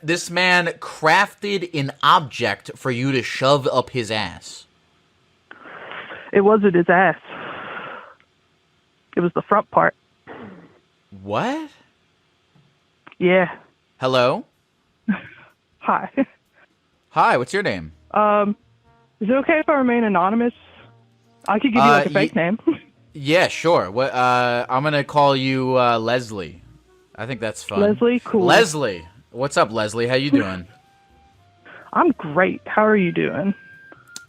this man crafted an object for you to shove up his ass. It wasn't his ass. It was the front part. What? Yeah. Hello? Hi. Hi, what's your name? Is it okay if I remain anonymous? I could give you like a fake name. Yeah, sure. What? I'm gonna call you Leslie. I think that's fun. Leslie, cool. Leslie, what's up, Leslie? How you doing? I'm great. How are you doing?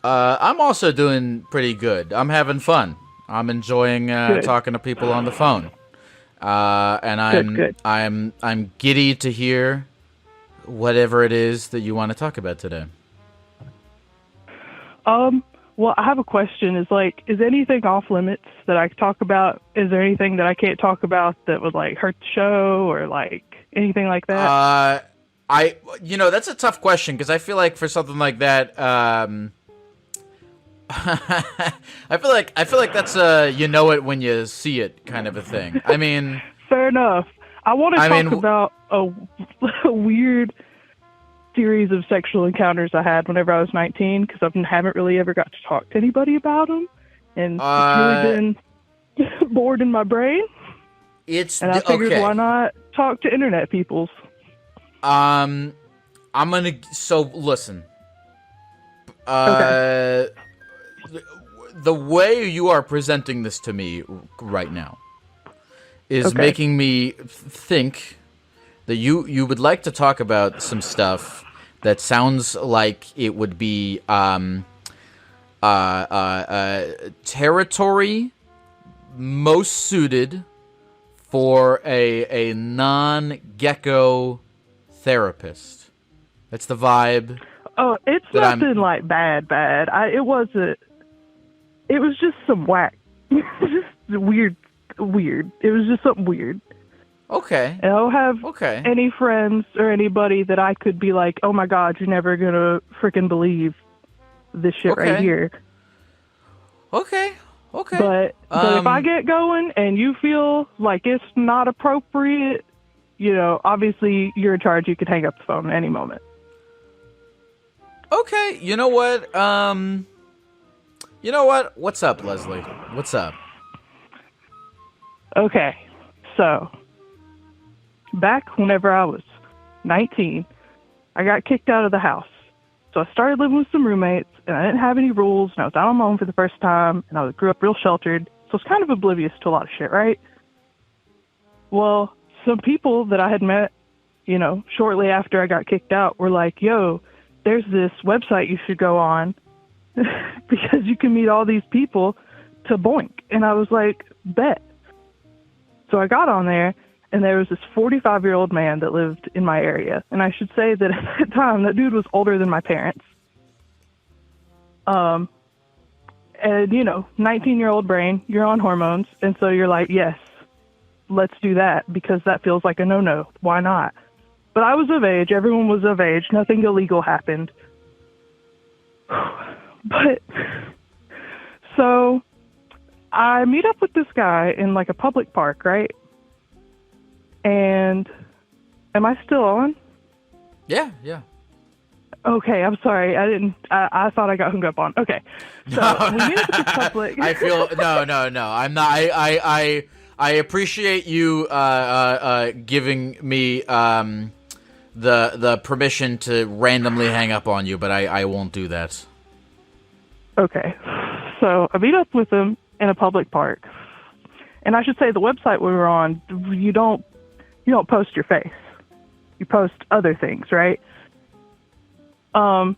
I'm also doing pretty good. I'm having fun. I'm enjoying talking to people on the phone. And I'm giddy to hear whatever it is that you want to talk about today. Well, I have a question. Is anything off limits that I could talk about? Is there anything that I can't talk about that would like hurt the show or like anything like that? That's a tough question because I feel like for something like that, I feel like that's you know it when you see it kind of a thing. I mean, fair enough. I want to talk about a weird series of sexual encounters I had whenever I was 19 because I haven't really ever got to talk to anybody about them, and it's really been bored in my brain. And I figured why not talk to internet peoples. I'm gonna listen. Okay. The way you are presenting this to me right now is making me think that you would like to talk about some stuff that sounds like it would be territory most suited for a non-gecko therapist. That's the vibe. Oh, it's nothing like bad. It wasn't. It was just some whack. Just weird. It was just something weird. Okay. And I don't have any friends or anybody that I could be like, oh my God, you're never gonna freaking believe this shit right here. Okay. But if I get going and you feel like it's not appropriate, obviously you're in charge. You could hang up the phone at any moment. Okay. You know what? What's up, Leslie? What's up? Okay. So, back whenever I was 19, I got kicked out of the house. So I started living with some roommates, and I didn't have any rules, and I was out on my own for the first time, and I grew up real sheltered, so I was kind of oblivious to a lot of shit, right? Well, some people that I had met, shortly after I got kicked out were like, yo, there's this website you should go on because you can meet all these people to boink. And I was like, bet. So I got on there, and there was this 45-year-old man that lived in my area. And I should say that at that time, that dude was older than my parents. And, 19-year-old brain, you're on hormones. And so you're like, yes, let's do that because that feels like a no-no. Why not? But I was of age. Everyone was of age. Nothing illegal happened. But so I meet up with this guy in like a public park, right? And am I still on? Yeah. Okay, I'm sorry. I thought I got hung up on. Okay. So we meet up at this public. I feel no. I'm not. I appreciate you giving me the permission to randomly hang up on you, but I won't do that. Okay. So I meet up with him in a public park. And I should say the website we were on, you don't post your face. You post other things, right? So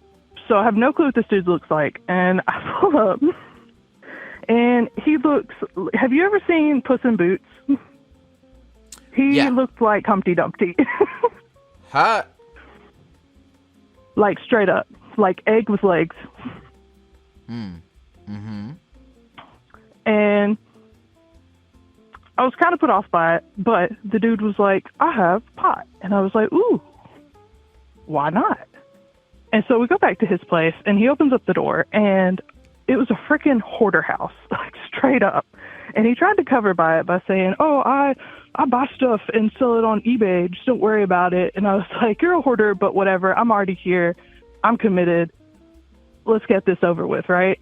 I have no clue what this dude looks like. And I pull up and he looks, have you ever seen Puss in Boots? He looked like Humpty Dumpty. Huh? Like straight up. Like egg with legs. Mm-hmm. And I was kind of put off by it, but the dude was like, I have pot. And I was like, ooh, why not? And so we go back to his place, and he opens up the door, and it was a freaking hoarder house, like straight up. And he tried to cover by it by saying, oh, I I buy stuff and sell it on eBay. Just don't worry about it. And I was like, you're a hoarder, but whatever. I'm already here. I'm committed. Let's get this over with, right?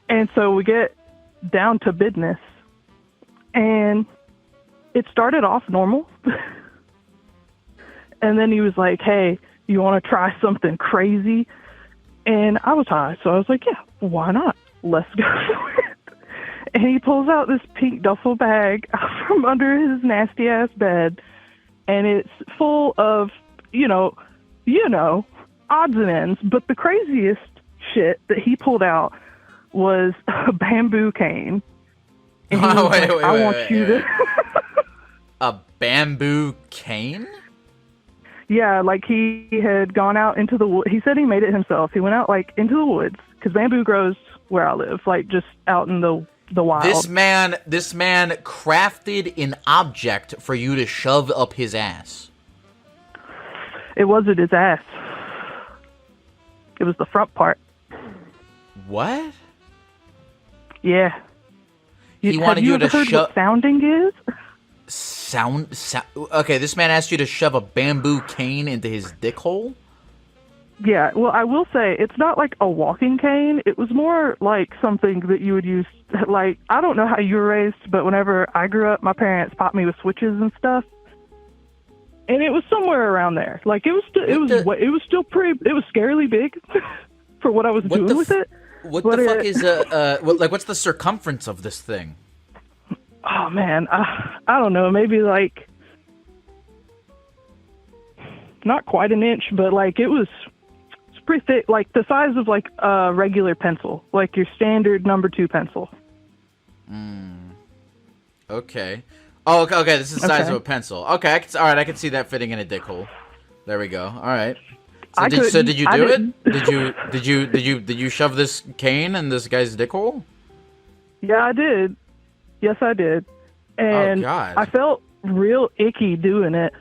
And so we get down to business. And it started off normal. And then he was like, hey, you want to try something crazy? And I was high, so I was like, yeah, why not? Let's go for it. And he pulls out this pink duffel bag from under his nasty-ass bed, and it's full of, odds and ends. But the craziest shit that he pulled out was a bamboo cane. And he was like, I want you to... A bamboo cane? Yeah, like he had gone out into the woods. He said he made it himself. He went out like into the woods because bamboo grows where I live, like just out in the wild. This man crafted an object for you to shove up his ass. It wasn't his ass. It was the front part. What? Yeah. He wanted you to heard what sounding is? Sound. Okay, this man asked you to shove a bamboo cane into his dick hole? Yeah, well, I will say, it's not like a walking cane. It was more like something that you would use, like, I don't know how you were raised, but whenever I grew up, my parents popped me with switches and stuff. And it was somewhere around there. Like, it was still pretty, it was scarily big for what I was doing with it. What the fuck is, what's the circumference of this thing? Oh, man, I don't know, maybe like, not quite an inch, but like it's pretty thick, like the size of like a regular pencil, like your standard number 2 pencil. Okay. Oh, okay, this is the size of a pencil. Okay, I can see that fitting in a dick hole. There we go. All right. So did you do it? Did you shove this cane in this guy's dick hole? Yeah, I did. Yes, I did. And oh, God. I felt real icky doing it.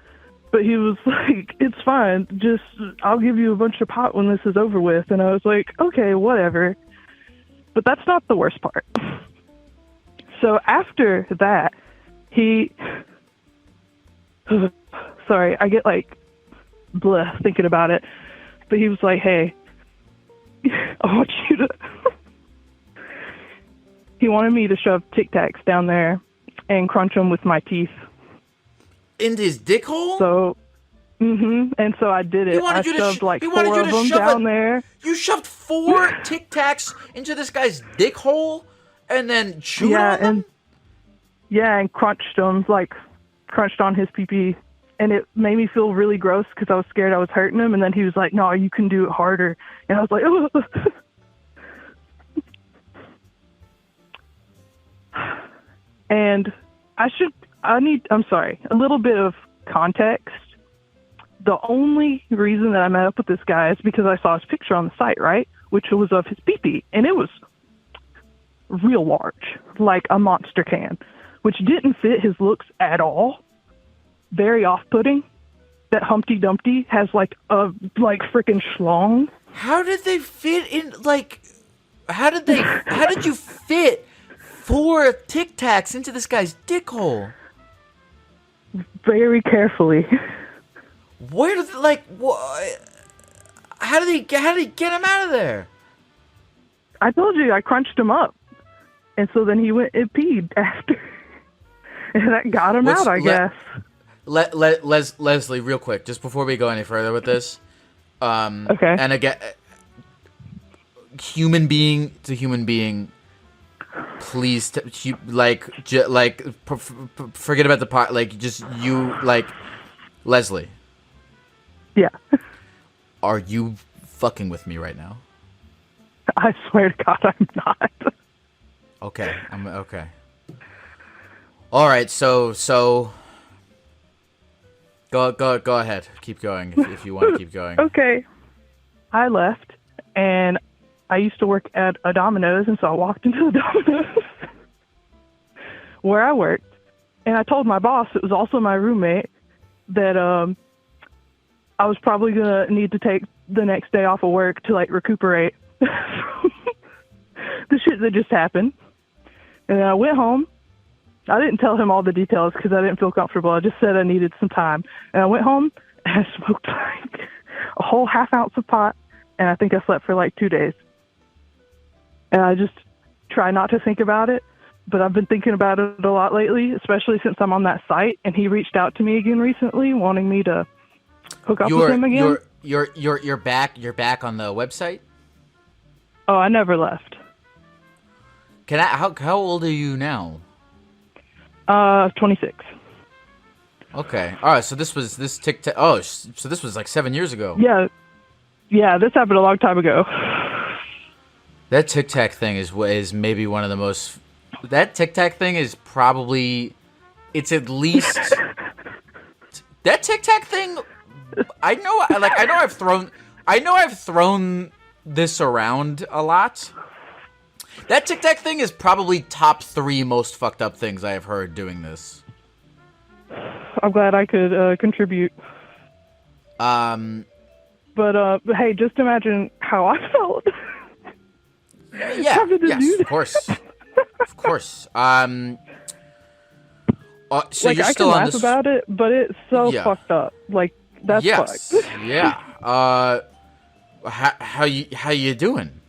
But he was like, it's fine. Just, I'll give you a bunch of pot when this is over with. And I was like, okay, whatever. But that's not the worst part. So after that, sorry, I get like, bleh, thinking about it. But he was like, hey, I want you to... He wanted me to shove Tic Tacs down there and crunch them with my teeth. In his dick hole? So, and so I did it. I shoved like 4 of them down there. You shoved 4 Tic Tacs into this guy's dick hole and then chewed on them? And crunched them, like crunched on his pee-pee. And it made me feel really gross because I was scared I was hurting him. And then he was like, no, you can do it harder. And I was like, ugh. And I'm sorry, a little bit of context. The only reason that I met up with this guy is because I saw his picture on the site, right? Which was of his pee-pee. And it was real large, like a monster can, which didn't fit his looks at all. Very off-putting. That Humpty Dumpty has like a freaking schlong. How did they fit in, like, how did you fit 4 Tic Tacs into this guy's dick hole? Very carefully. Where did, how did he get him out of there? I told you, I crunched him up. And so then he went and peed after. And that got him out, I guess. Leslie, real quick, just before we go any further with this. Okay. And again, human being to human being, please, forget about the pot. Like, just you, like, Leslie. Yeah. Are you fucking with me right now? I swear to God, I'm not. Okay, okay. All right, so go ahead. Keep going if you want to keep going. Okay. I left, and I used to work at a Domino's, and so I walked into the Domino's where I worked, and I told my boss, it was also my roommate, that I was probably going to need to take the next day off of work to, like, recuperate from the shit that just happened. And then I went home, I didn't tell him all the details because I didn't feel comfortable. I just said I needed some time. And I went home and I smoked like a whole half ounce of pot. And I think I slept for like 2 days. And I just try not to think about it. But I've been thinking about it a lot lately, especially since I'm on that site. And he reached out to me again recently, wanting me to hook up with him again. You're back on the website? Oh, I never left. How old are you now? 26. Okay. All right. So this Tic Tac. Oh, so this was like 7 years ago. Yeah. This happened a long time ago. That Tic Tac thing is maybe one of the most. That Tic Tac thing is probably. It's at least. That Tic Tac thing. I know I've thrown this around a lot. That Tic Tac thing is probably top 3 most fucked up things I have heard doing this. I'm glad I could contribute. But hey, just imagine how I felt. Yeah. Yes. Of course. Of course. So like, you're I still can on laugh this. about it, but it's so fucked up. Like, that's fucked. Yeah. How you doing?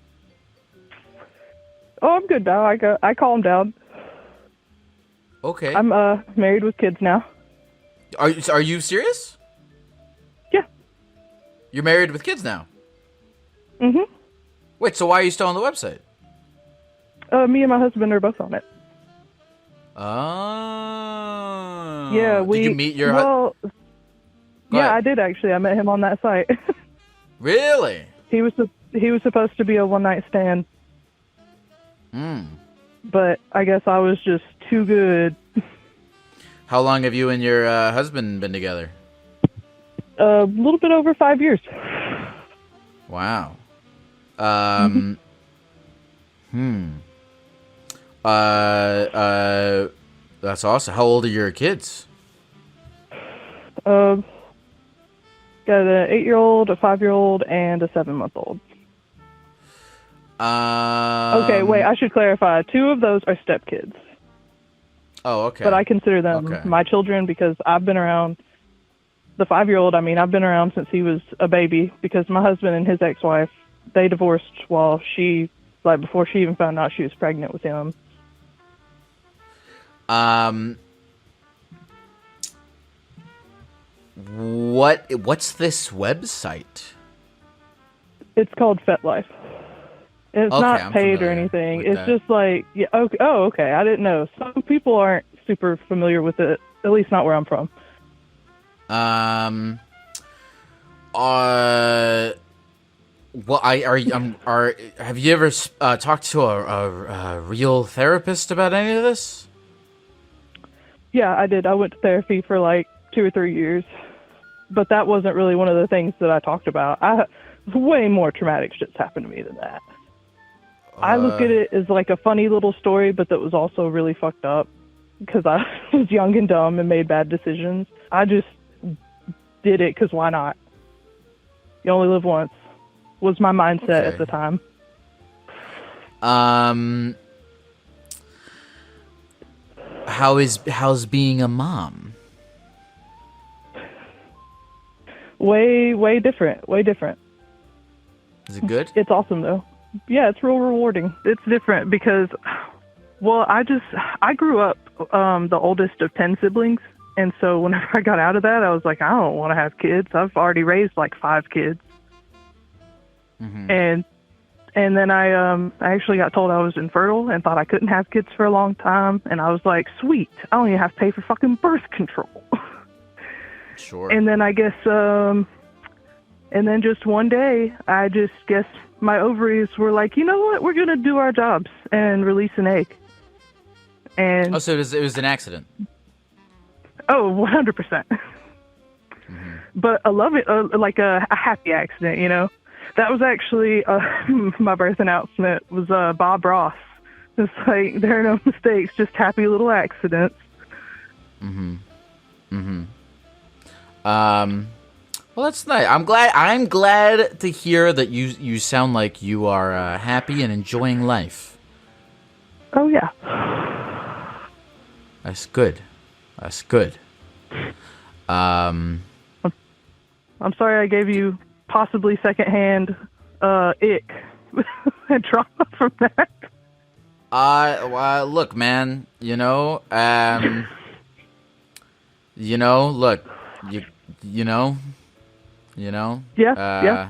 Oh, I'm good now. I calmed down. Okay. I'm married with kids now. Are you serious? Yeah. You're married with kids now? Mm-hmm. Wait, so why are you still on the website? Me and my husband are both on it. Oh. Yeah, Did you meet your husband? Yeah, I did actually. I met him on that site. Really? He was supposed to be a one-night stand. But I guess I was just too good. How long have you and your husband been together? A little bit over 5 years. Wow. That's awesome. How old are your kids? Got an 8-year-old, a 5-year-old, and a 7-month-old. Okay, wait, I should clarify. 2 of those are stepkids. Oh, okay. But I consider them my children because I've been around. The 5-year-old, I've been around since he was a baby because my husband and his ex-wife, they divorced while before she even found out she was pregnant with him. What's this website? It's called FetLife. It's not paid or anything. It's just like, yeah. Okay. Oh, okay. I didn't know. Some people aren't super familiar with it. At least not where I'm from. Well, have you ever talked to a real therapist about any of this? Yeah, I did. I went to therapy for like 2 or 3 years, but that wasn't really one of the things that I talked about. Way more traumatic shit's happened to me than that. I look at it as like a funny little story, but that was also really fucked up because I was young and dumb and made bad decisions. I just did it because why not? You only live once, was my mindset at the time. How's being a mom? Way different. Way different. Is it good? It's awesome though. Yeah, it's real rewarding. It's different because, well, I grew up the oldest of 10 siblings. And so whenever I got out of that, I was like, I don't want to have kids. I've already raised like 5 kids. Mm-hmm. And then I actually got told I was infertile and thought I couldn't have kids for a long time. And I was like, sweet, I don't even have to pay for fucking birth control. Sure. And then I guess, and then just one day, I just guess my ovaries were like, you know what, we're going to do our jobs and release an egg. And so it was an accident. Oh, 100%. Mm-hmm. But I love it, like a happy accident, you know. That was actually my birth announcement was Bob Ross. It's like, there are no mistakes, just happy little accidents. Mm-hmm. Mm-hmm. Well, that's nice. I'm glad to hear that you sound like you are happy and enjoying life. Oh, yeah. That's good. That's good. I'm sorry I gave you possibly secondhand ick and trauma from that. Look, man. Look, Yeah.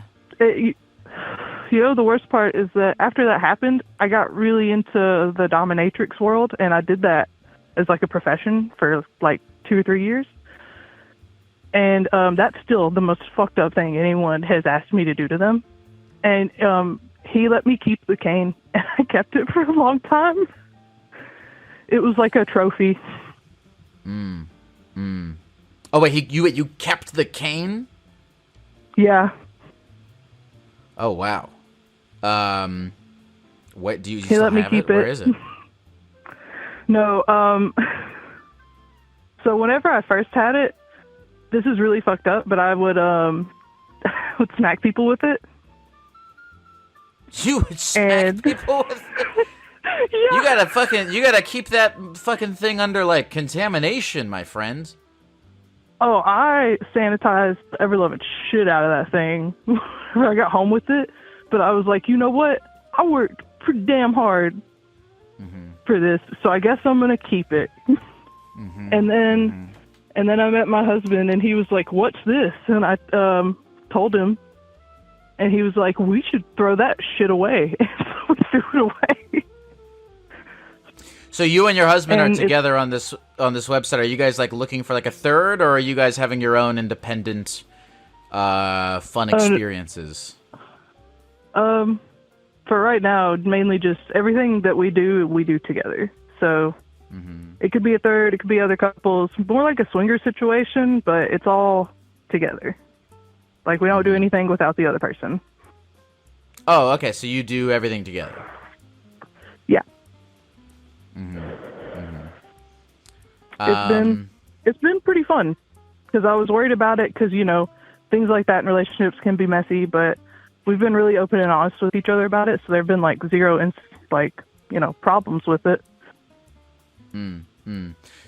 The worst part is that after that happened, I got really into the dominatrix world, and I did that as like a profession for like 2 or 3 years. And that's still the most fucked up thing anyone has asked me to do to them. And he let me keep the cane, and I kept it for a long time. It was like a trophy. Oh wait, you kept the cane? Yeah. Oh wow. What do you He still let me have keep it? Where it. is it? No. So whenever I first had it, this is really fucked up, but I would would smack people with it. You would smack people with it? Yeah. You gotta keep that fucking thing under like contamination, my friend. Oh, I sanitized the ever-loving shit out of that thing when I got home with it. But I was like, you know what? I worked pretty damn hard for this, so I guess I'm gonna keep it. And then I met my husband, and he was like, "What's this?" And I told him, and he was like, "We should throw that shit away." And so we threw it away. So you and your husband are together on this website. Are you guys like looking for like a third, or are you guys having your own independent, fun experiences? For right now, mainly just everything that we do together. So it could be a third, it could be other couples, more like a swinger situation, but it's all together. Like we don't do anything without the other person. Oh, okay. So you do everything together. Yeah. It's been pretty fun because I was worried about it because things like that in relationships can be messy, but we've been really open and honest with each other about it, so there've been like zero problems with it.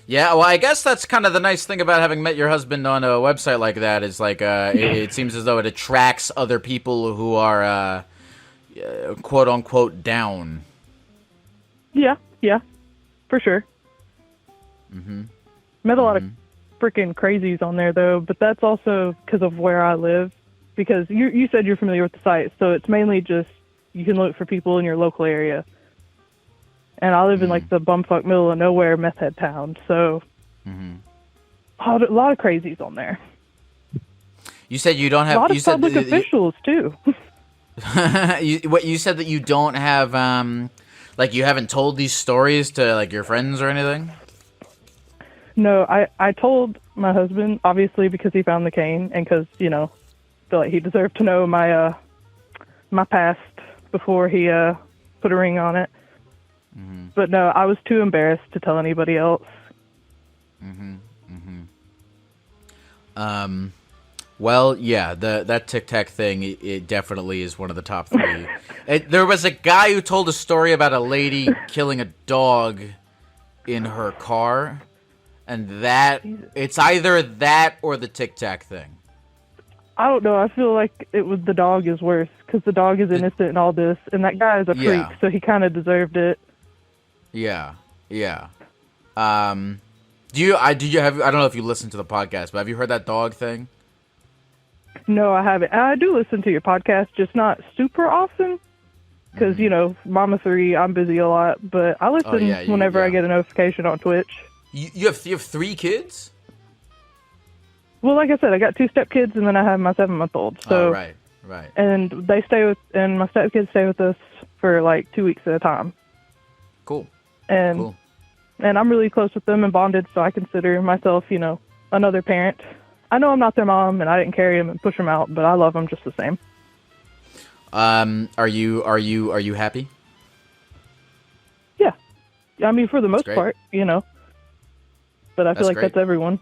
Yeah, well, I guess that's kind of the nice thing about having met your husband on a website like that is like it seems as though it attracts other people who are quote unquote down. Yeah, for sure. Met a lot of freaking crazies on there though, but that's also because of where I live. Because you said you're familiar with the site, so it's mainly just you can look for people in your local area. And I live in like the bumfuck middle of nowhere meth head town, so a lot of crazies on there. You said you don't have a lot of public officials too. You said that you don't have like you haven't told these stories to like your friends or anything? No, I told my husband obviously because he found the cane and because feel like he deserved to know my my past before he put a ring on it. But no, I was too embarrassed to tell anybody else. Well, yeah, that Tic Tac thing, it definitely is one of the top 3. There was a guy who told a story about a lady killing a dog in her car, and it's either that or the Tic Tac thing. I don't know. I feel like the dog is worse because the dog is innocent in all this, and that guy is a freak, so he kind of deserved it. Yeah. Do you have? I don't know if you listened to the podcast, but have you heard that dog thing? No, I haven't. I do listen to your podcast, just not super often because Mama 3, I'm busy a lot, but I listen whenever I get a notification on Twitch. You have 3 kids? Well, like I said, I got 2 stepkids, and then I have my 7-month-old. So, right. And they and my stepkids stay with us for like 2 weeks at a time. Cool. And I'm really close with them and bonded, so I consider myself, another parent. I know I'm not their mom, and I didn't carry them and push them out, but I love them just the same. Are you happy? Yeah. I mean, for the most part, But I feel like that's everyone.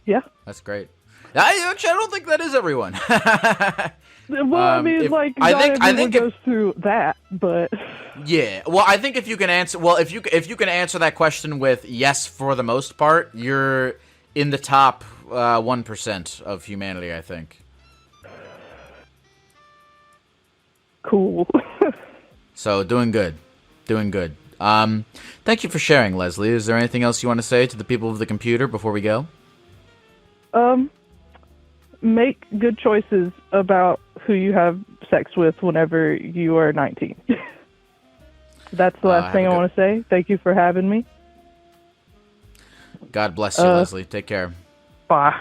Yeah. That's great. I don't think that is everyone. Well, I mean, everyone goes through that, but Yeah. Well, I think if you can answer, if you can answer that question with yes for the most part, you're in the top 1% of humanity, I think. Cool. So doing good, doing good. Thank you for sharing, Leslie. Is there anything else you want to say to the people of the computer before we go? Make good choices about who you have sex with whenever you are 19. That's the last thing I want to say. Thank you for having me. God bless you, Leslie. Take care. Bye.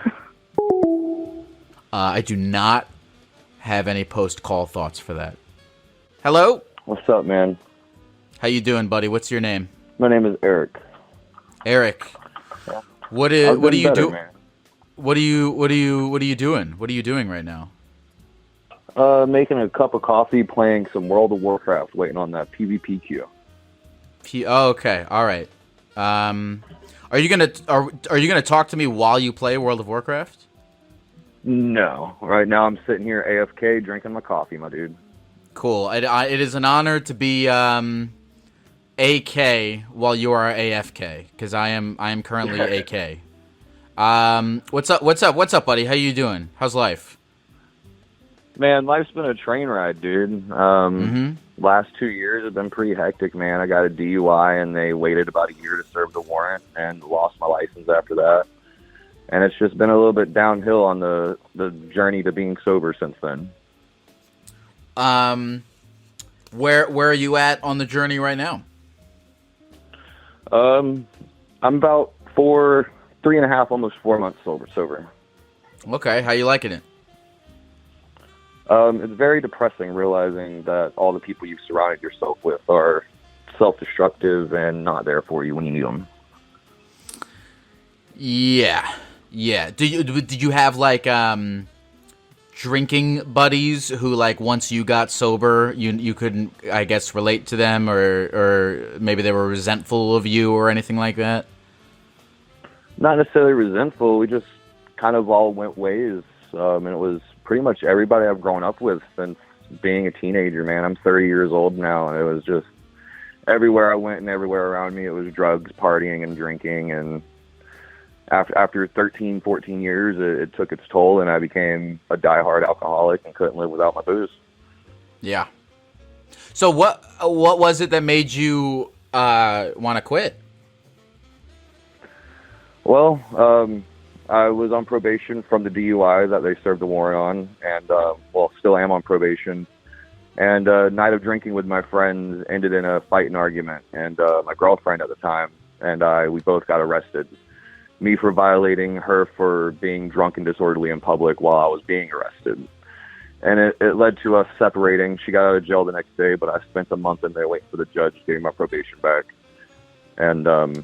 I do not have any post-call thoughts for that. Hello? What's up, man? How you doing, buddy? What's your name? My name is Eric. Eric. Yeah. What do you do? Man. What are you doing? What are you doing right now? Making a cup of coffee, playing some World of Warcraft, waiting on that PvP queue. Oh, okay. All right. Are you gonna talk to me while you play World of Warcraft? No. Right now I'm sitting here AFK drinking my coffee, my dude. Cool. It is an honor to be AK while you are AFK, because I am currently AK. What's up, buddy? How you doing? How's life? Man, life's been a train ride, dude. Last 2 years have been pretty hectic, man. I got a DUI, and they waited about a year to serve the warrant, and lost my license after that. And it's just been a little bit downhill on the journey to being sober since then. Where are you at on the journey right now? I'm about 3.5, almost 4 months sober. Okay, how you liking it? It's very depressing realizing that all the people you've surrounded yourself with are self-destructive and not there for you when you need them. Yeah. Did you have like drinking buddies who, like, once you got sober, you couldn't, I guess, relate to them, or maybe they were resentful of you or anything like that? Not necessarily resentful. We just kind of all went ways, and it was pretty much everybody I've grown up with since being a teenager, man. I'm 30 years old now, and it was just everywhere I went and everywhere around me, it was drugs, partying, and drinking. And after 13, 14 years, it took its toll, and I became a diehard alcoholic and couldn't live without my booze. Yeah. So what was it that made you want to quit? Well, I was on probation from the DUI that they served the warrant on, and, still am on probation. And a night of drinking with my friends ended in a fight and argument, and my girlfriend at the time and we both got arrested. Me for violating, her for being drunk and disorderly in public while I was being arrested. And it led to us separating. She got out of jail the next day, but I spent a month in there waiting for the judge getting my probation back. And,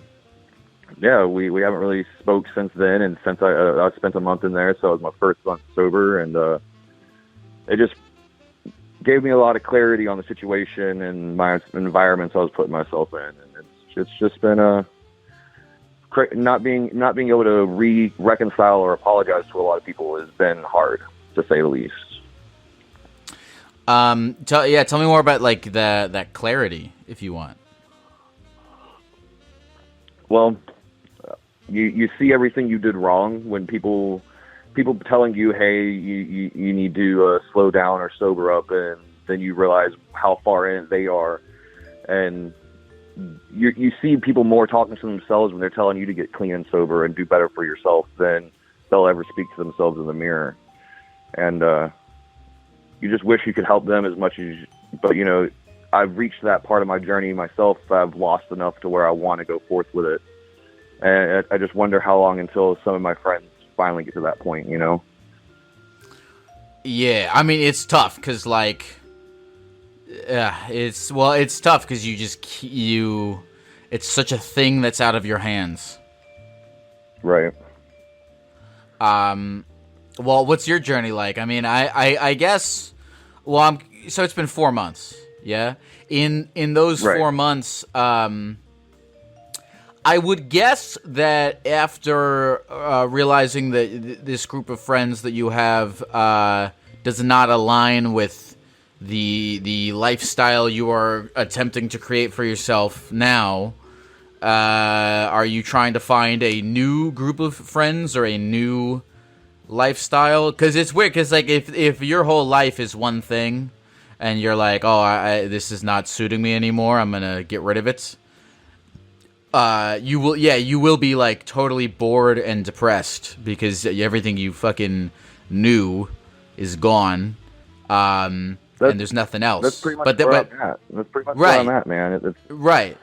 we haven't really spoke since then, and since I spent a month in there, so it was my first month sober, and it just gave me a lot of clarity on the situation and my environments I was putting myself in, and it's just been not being able to reconcile or apologize to a lot of people has been hard, to say the least. Tell me more about like that clarity, if you want. Well, you see everything you did wrong when people telling you, hey, you need to slow down or sober up, and then you realize how far in they are, and you see people more talking to themselves when they're telling you to get clean and sober and do better for yourself than they'll ever speak to themselves in the mirror. And you just wish you could help them as much as, but I've reached that part of my journey myself. I've lost enough to where I want to go forth with it. And I just wonder how long until some of my friends finally get to that point, Yeah, I mean, it's tough because, like, it's tough because it's such a thing that's out of your hands. Right. Well, what's your journey like? I mean, I guess, so it's been 4 months, yeah? In those right. 4 months, I would guess that after realizing that this group of friends that you have does not align with the lifestyle you are attempting to create for yourself now, are you trying to find a new group of friends or a new lifestyle? Because it's weird, because like if your whole life is one thing and you're like, oh, this is not suiting me anymore, I'm gonna get rid of it, you will be like totally bored and depressed because everything you fucking knew is gone, and there's nothing else. That's pretty much where I'm at. That's pretty much where I'm at, man. It's right.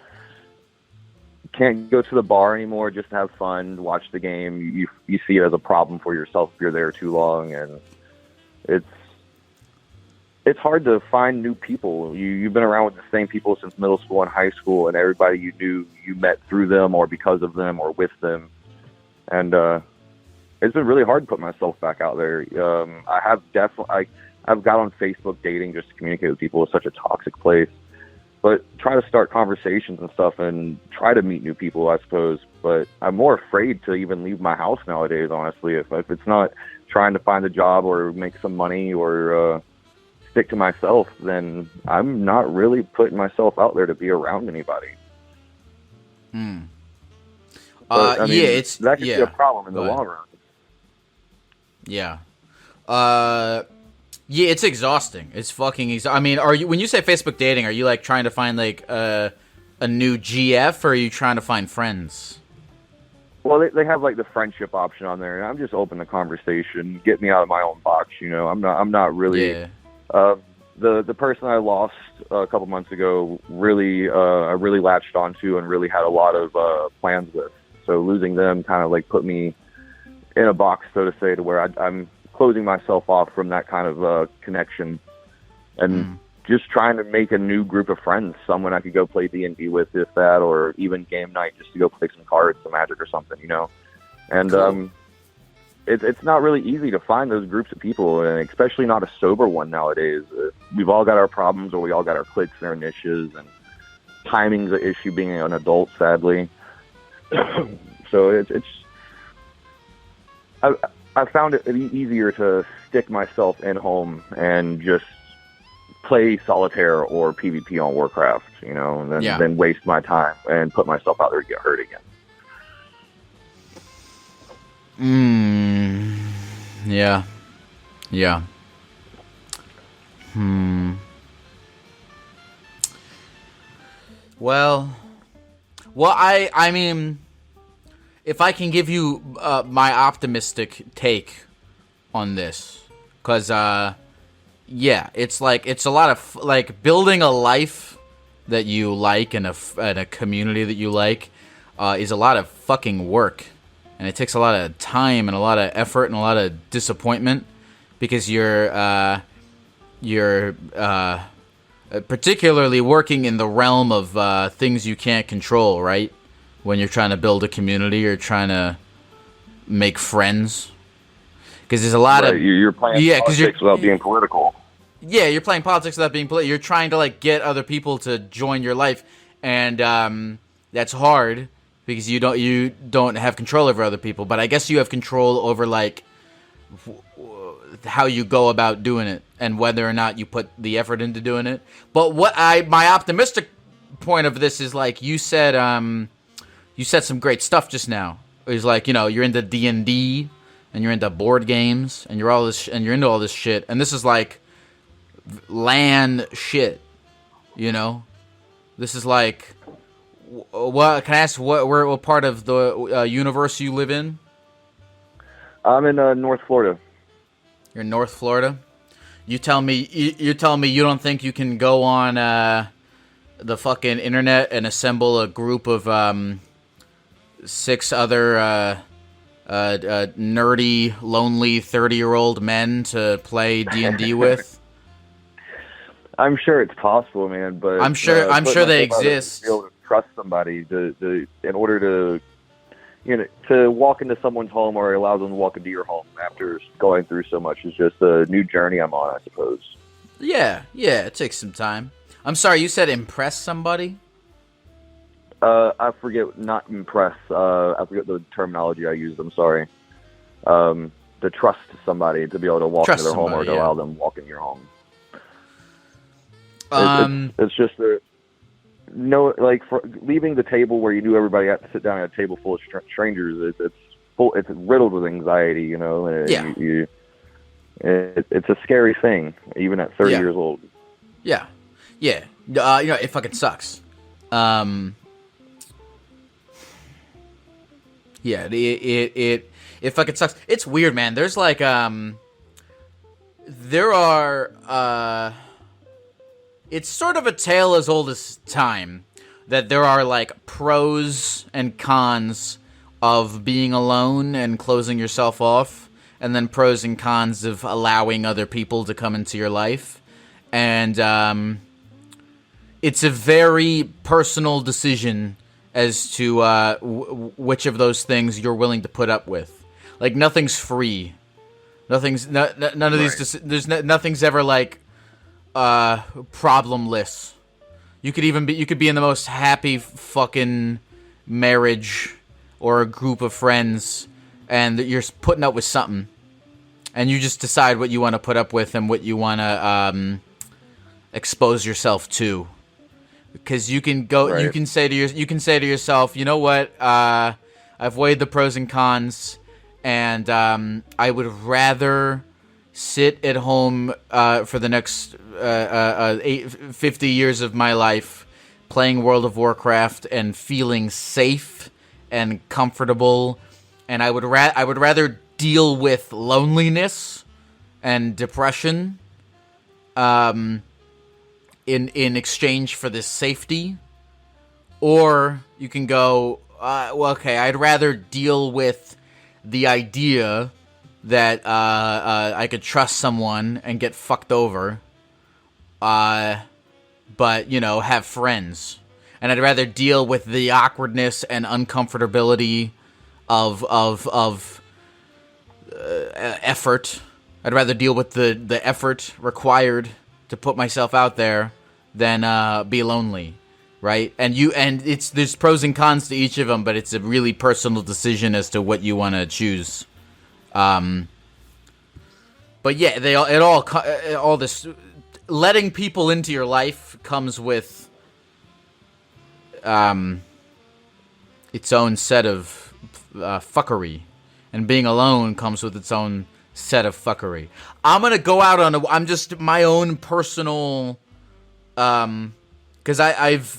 Can't go to the bar anymore just to have fun, watch the game. You see it as a problem for yourself if you're there too long, and it's hard to find new people. You've been around with the same people since middle school and high school, and everybody you knew, you met through them or because of them or with them. And it's been really hard to put myself back out there. I've got on Facebook dating just to communicate with people. It's such a toxic place. But try to start conversations and stuff and try to meet new people, I suppose. But I'm more afraid to even leave my house nowadays, honestly. If it's not trying to find a job or make some money or stick to myself, then I'm not really putting myself out there to be around anybody. But, I mean, that could be a problem in the long run. Yeah. Yeah, it's exhausting. It's fucking exhausting. I mean, when you say Facebook dating, are you like trying to find like a new GF, or are you trying to find friends? Well, they have like the friendship option on there, and I'm just open to conversation. Get me out of my own box, you know. I'm not really. Yeah. The person I lost a couple months ago I really latched onto and really had a lot of plans with. So losing them kind of like put me in a box, so to say, to where I'm closing myself off from that kind of connection, and just trying to make a new group of friends, someone I could go play D&D with, if that, or even game night, just to go play some cards, some Magic or something, you know. And cool. It's not really easy to find those groups of people, and especially not a sober one nowadays. We've all got our problems, or we all got our cliques and our niches, and timing's an issue being an adult, sadly. So I found it easier to stick myself in home and just play solitaire or PvP on Warcraft, you know, than waste my time and put myself out there to get hurt again. Yeah. Yeah. Well, I mean, if I can give you my optimistic take on this, because it's like it's a lot of like building a life that you like and a community that you like is a lot of fucking work, and it takes a lot of time and a lot of effort and a lot of disappointment, because you're particularly working in the realm of things you can't control, right? When you're trying to build a community or trying to make friends, because there's a lot of you're playing politics without being political. Yeah, you're playing politics without being political. You're trying to like get other people to join your life, and that's hard because you don't have control over other people. But I guess you have control over like how you go about doing it and whether or not you put the effort into doing it. But my optimistic point of this is, like you said some great stuff just now. It was like, you know, you're into D&D and you're into board games and you're into all this shit, and this is like LAN shit, you know. This is like, what can I ask? What part of the universe you live in? I'm in North Florida. You're in North Florida. You're telling me you don't think you can go on the fucking internet and assemble a group of 6 other nerdy, lonely 30-year-old men to play D&D with? I'm sure it's possible, man. But I'm sure they exist. To be able to trust somebody in order to, you know, to walk into someone's home or allow them to walk into your home after going through so much is just a new journey I'm on, I suppose. Yeah, it takes some time. I'm sorry, you said impress somebody? I forget, not impress. I forget the terminology I used. I'm sorry. To trust somebody, to be able to walk into their home or to allow them to walk in your home. It's just no, like for leaving the table where you knew everybody had to sit down at a table full of strangers. It's riddled with anxiety, you know. And Yeah. It's a scary thing, even at 30 years old. Yeah. Yeah. It fucking sucks. Yeah, it fucking sucks. It's weird, man. There's like there are it's sort of a tale as old as time that there are like pros and cons of being alone and closing yourself off, and then pros and cons of allowing other people to come into your life. And it's a very personal decision as to which of those things you're willing to put up with. Like, nothing's free. Nothing's none of these. Nothing's ever like problemless. You could be in the most happy fucking marriage or a group of friends, and you're putting up with something, and you just decide what you want to put up with and what you want to expose yourself to. Because you can go, you can say to yourself, you know what? I've weighed the pros and cons, and I would rather sit at home for the next 50 years of my life playing World of Warcraft and feeling safe and comfortable, and I would rather deal with loneliness and depression in exchange for this safety. Or you can go, okay, I'd rather deal with the idea that I could trust someone and get fucked over, but, have friends. And I'd rather deal with the awkwardness and uncomfortability of effort. I'd rather deal with the effort required to put myself out there than be lonely, right? And there's pros and cons to each of them, but it's a really personal decision as to what you want to choose. But yeah, all this letting people into your life comes with its own set of fuckery, and being alone comes with its own set of fuckery. I'm gonna go out on I'm just my own personal, because I've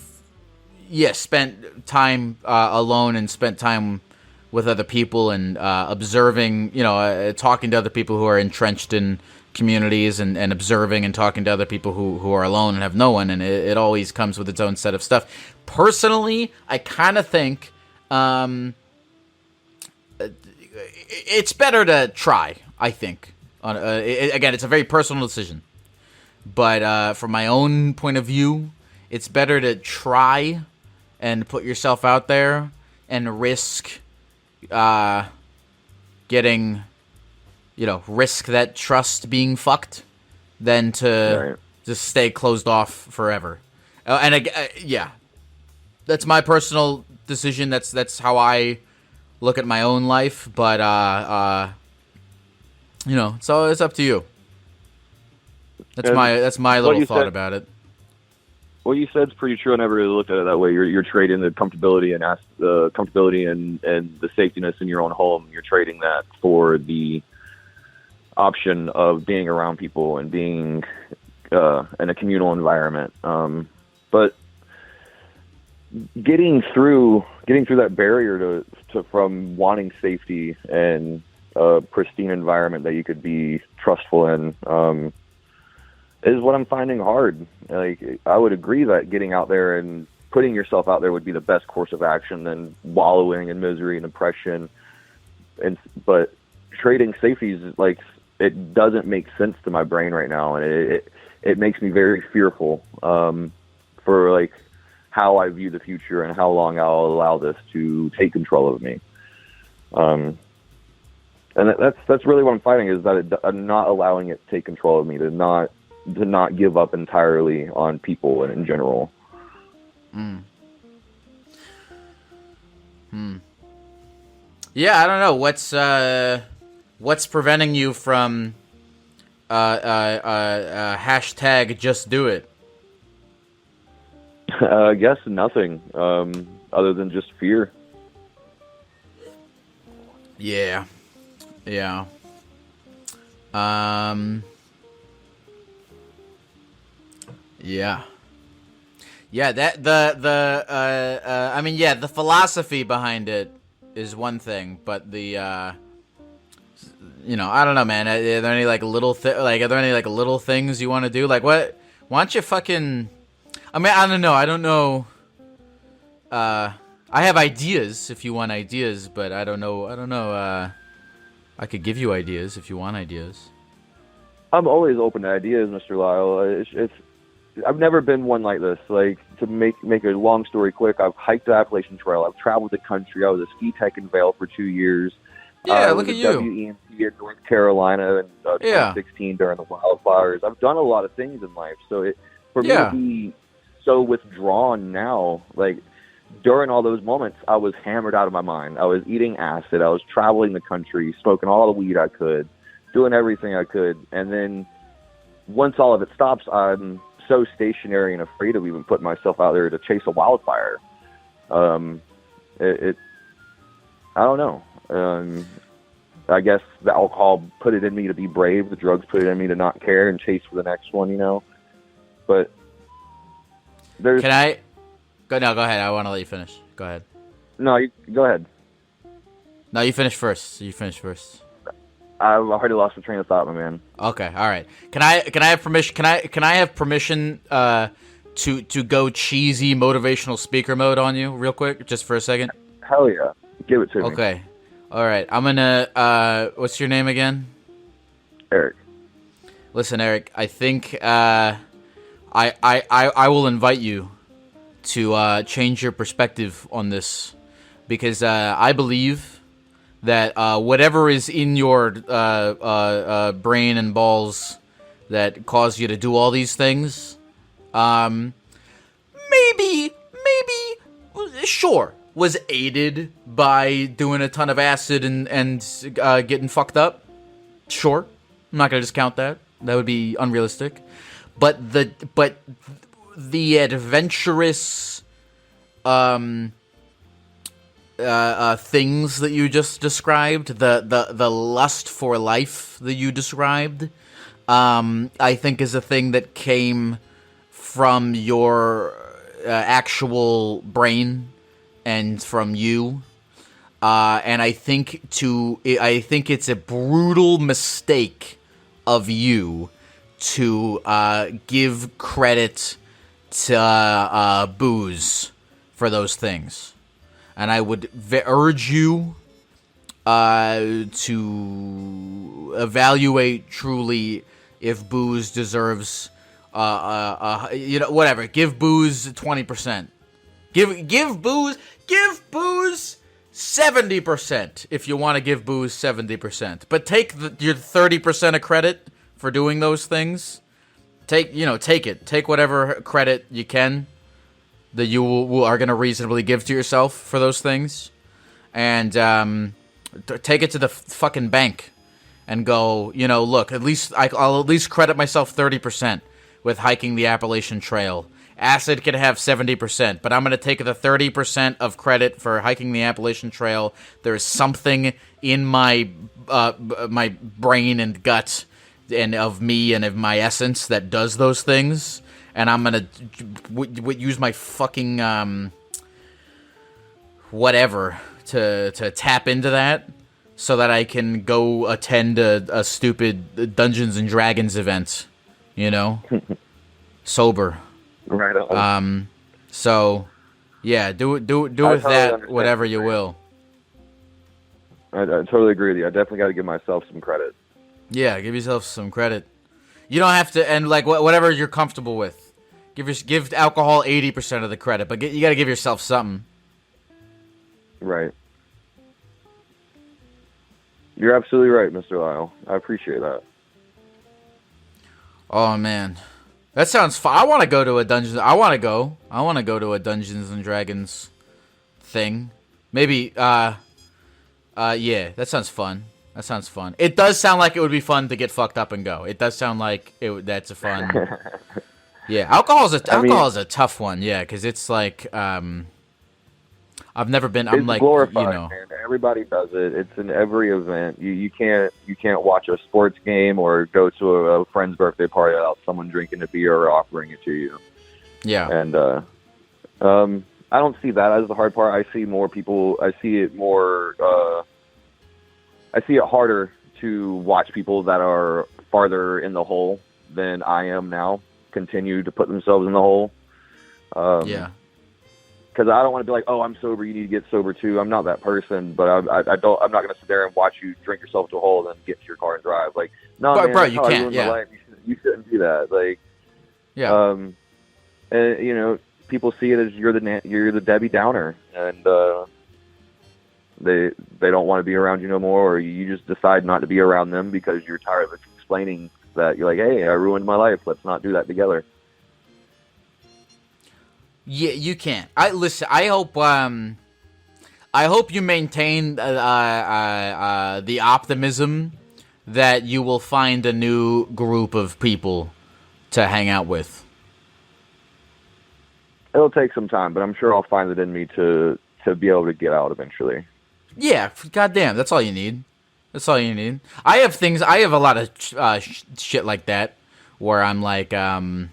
spent time alone and spent time with other people and observing, talking to other people who are entrenched in communities and observing and talking to other people who are alone and have no one, and it always comes with its own set of stuff. Personally, I kind of think it's better to try, I think. Again, it's a very personal decision. But from my own point of view, it's better to try and put yourself out there and risk getting, risk that trust being fucked than to just stay closed off forever. That's my personal decision. That's how I look at my own life. But so it's up to you. That's my little thought about it. What you said's pretty true. I never really looked at it that way. You're trading the comfortability and the safetiness in your own home. You're trading that for the option of being around people and being in a communal environment. But getting through that barrier to from wanting safety and a pristine environment that you could be trustful in is what I'm finding hard. Like, I would agree that getting out there and putting yourself out there would be the best course of action than wallowing in misery and oppression. But trading safeties, like, it doesn't make sense to my brain right now, and it makes me very fearful for like how I view the future and how long I'll allow this to take control of me. And that's really what I'm fighting, is that I'm not allowing it to take control of me, to not give up entirely on people and in general. Yeah, I don't know what's preventing you from hashtag just do it. I guess nothing, other than just fear. Yeah. Yeah. Yeah. Yeah, that I mean, yeah, the philosophy behind it is one thing, but the I don't know, man. Are there any like are there any like little things you want to do? Like what? Why don't you fucking? I mean, I don't know. I don't know. I have ideas if you want ideas, but I don't know. I don't know. I could give you ideas if you want ideas. I'm always open to ideas, Mr. Lyle. It's I've never been one like this. Like, to make a long story quick, I've hiked the Appalachian Trail. I've traveled the country. I was a ski tech in Vail for 2 years. Yeah, look at you. WEMT in North Carolina in 2016 during the wildfires. I've done a lot of things in life. So for me to be so withdrawn now, like, during all those moments, I was hammered out of my mind. I was eating acid. I was traveling the country, smoking all the weed I could, doing everything I could. And then once all of it stops, I'm so stationary and afraid of even putting myself out there to chase a wildfire. I don't know. I guess the alcohol put it in me to be brave. The drugs put it in me to not care and chase for the next one, But there's... Can I... Go ahead. I want to let you finish. Go ahead. No, go ahead. No, you finish first. I've already lost the train of thought, my man. Okay, all right. Can I have permission? Can I have permission to go cheesy motivational speaker mode on you real quick, just for a second? Hell yeah, give it to me. Okay, all right. I'm gonna. What's your name again? Eric. Listen, Eric. I think I will invite you to change your perspective on this, because I believe that whatever is in your brain and balls that cause you to do all these things, maybe, sure, was aided by doing a ton of acid and getting fucked up. Sure, I'm not gonna discount that. That would be unrealistic. But the adventurous things that you just described, the lust for life that you described, I think is a thing that came from your actual brain and from you. And I think it's a brutal mistake of you to give credit to booze for those things. And I would urge you to evaluate truly if booze deserves, whatever. Give booze 20%. Give booze 70% if you want to give booze 70%. But take your 30% of credit for doing those things. Take it. Take whatever credit you can that you are going to reasonably give to yourself for those things, and take it to the fucking bank and go, look, I'll at least credit myself 30% with hiking the Appalachian Trail. Acid can have 70%, but I'm going to take the 30% of credit for hiking the Appalachian Trail. There is something in my my brain and gut and of me and of my essence that does those things. And I'm going to use my fucking whatever to tap into that so that I can go attend a stupid Dungeons and Dragons event, sober. Right on. So, yeah, do with that whatever you will. I totally agree with you. I definitely got to give myself some credit. Yeah, give yourself some credit. You don't have to, and like whatever you're comfortable with. Give alcohol 80% of the credit, but you got to give yourself something. Right. You're absolutely right, Mr. Lyle. I appreciate that. Oh man, that sounds fun. I want to go to a Dungeons. I want to go to a Dungeons and Dragons thing. Maybe. Yeah, that sounds fun. It does sound like it would be fun to get fucked up and go. It does sound like that's a fun. Yeah, alcohol mean, is a tough one. Yeah, because it's like I've never been. I'm it's like, glorified, man. Everybody does it. It's in every event. You can't watch a sports game or go to a friend's birthday party without someone drinking a beer or offering it to you. Yeah. And I don't see that as the hard part. I see more people. I see it more. I see it harder to watch people that are farther in the hole than I am now continue to put themselves in the hole. Yeah. Because I don't want to be like, oh, I'm sober, you need to get sober too. I'm not that person, but I'm not going to sit there and watch you drink yourself to a hole and then get to your car and drive. Like, no, man, bro, that's you how I can't. ruined Yeah. my life. You shouldn't do that. Like, Yeah. and you know, people see it as you're the Debbie Downer, and they don't want to be around you no more, or you just decide not to be around them because you're tired of explaining that. You're like, hey, I ruined my life. Let's not do that together. Yeah, you can't. Listen. I hope you maintain the optimism that you will find a new group of people to hang out with. It'll take some time, but I'm sure I'll find it in me to be able to get out eventually. Yeah, goddamn, that's all you need. That's all you need. I have a lot of shit like that where I'm like, things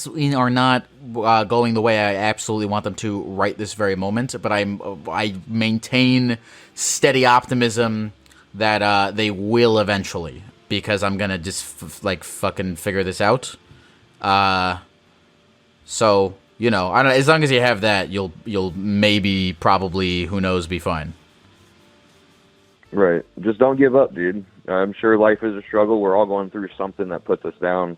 are not going the way I absolutely want them to right this very moment, but I maintain steady optimism that they will eventually, because I'm gonna just fucking figure this out. So, I don't. As long as you have that, you'll maybe, probably, who knows, be fine. Right. Just don't give up, dude. I'm sure life is a struggle. We're all going through something that puts us down,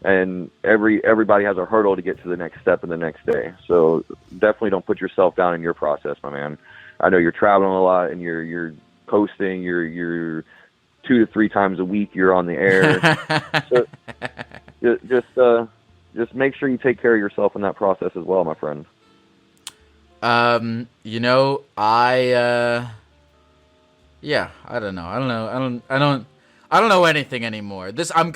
and everybody has a hurdle to get to the next step and the next day. So definitely don't put yourself down in your process, my man. I know you're traveling a lot and you're posting. You're 2 to 3 times a week. You're on the air. So just make sure you take care of yourself in that process as well, my friend. I don't know. I don't know anything anymore. I'm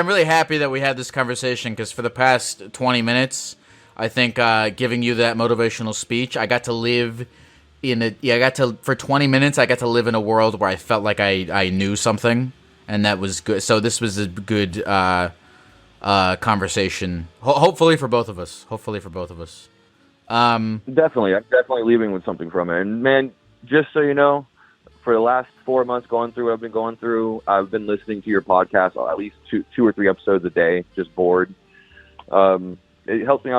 really happy that we had this conversation, because for the past 20 minutes, I think giving you that motivational speech, I got to live for 20 minutes, I got to live in a world where I felt like I knew something, and that was good. So this was a good conversation. Hopefully for both of us. Definitely. I'm definitely leaving with something from it. And man, just so you know, for the last 4 months going through what I've been going through, I've been listening to your podcast at least two or three episodes a day, just bored. It helps me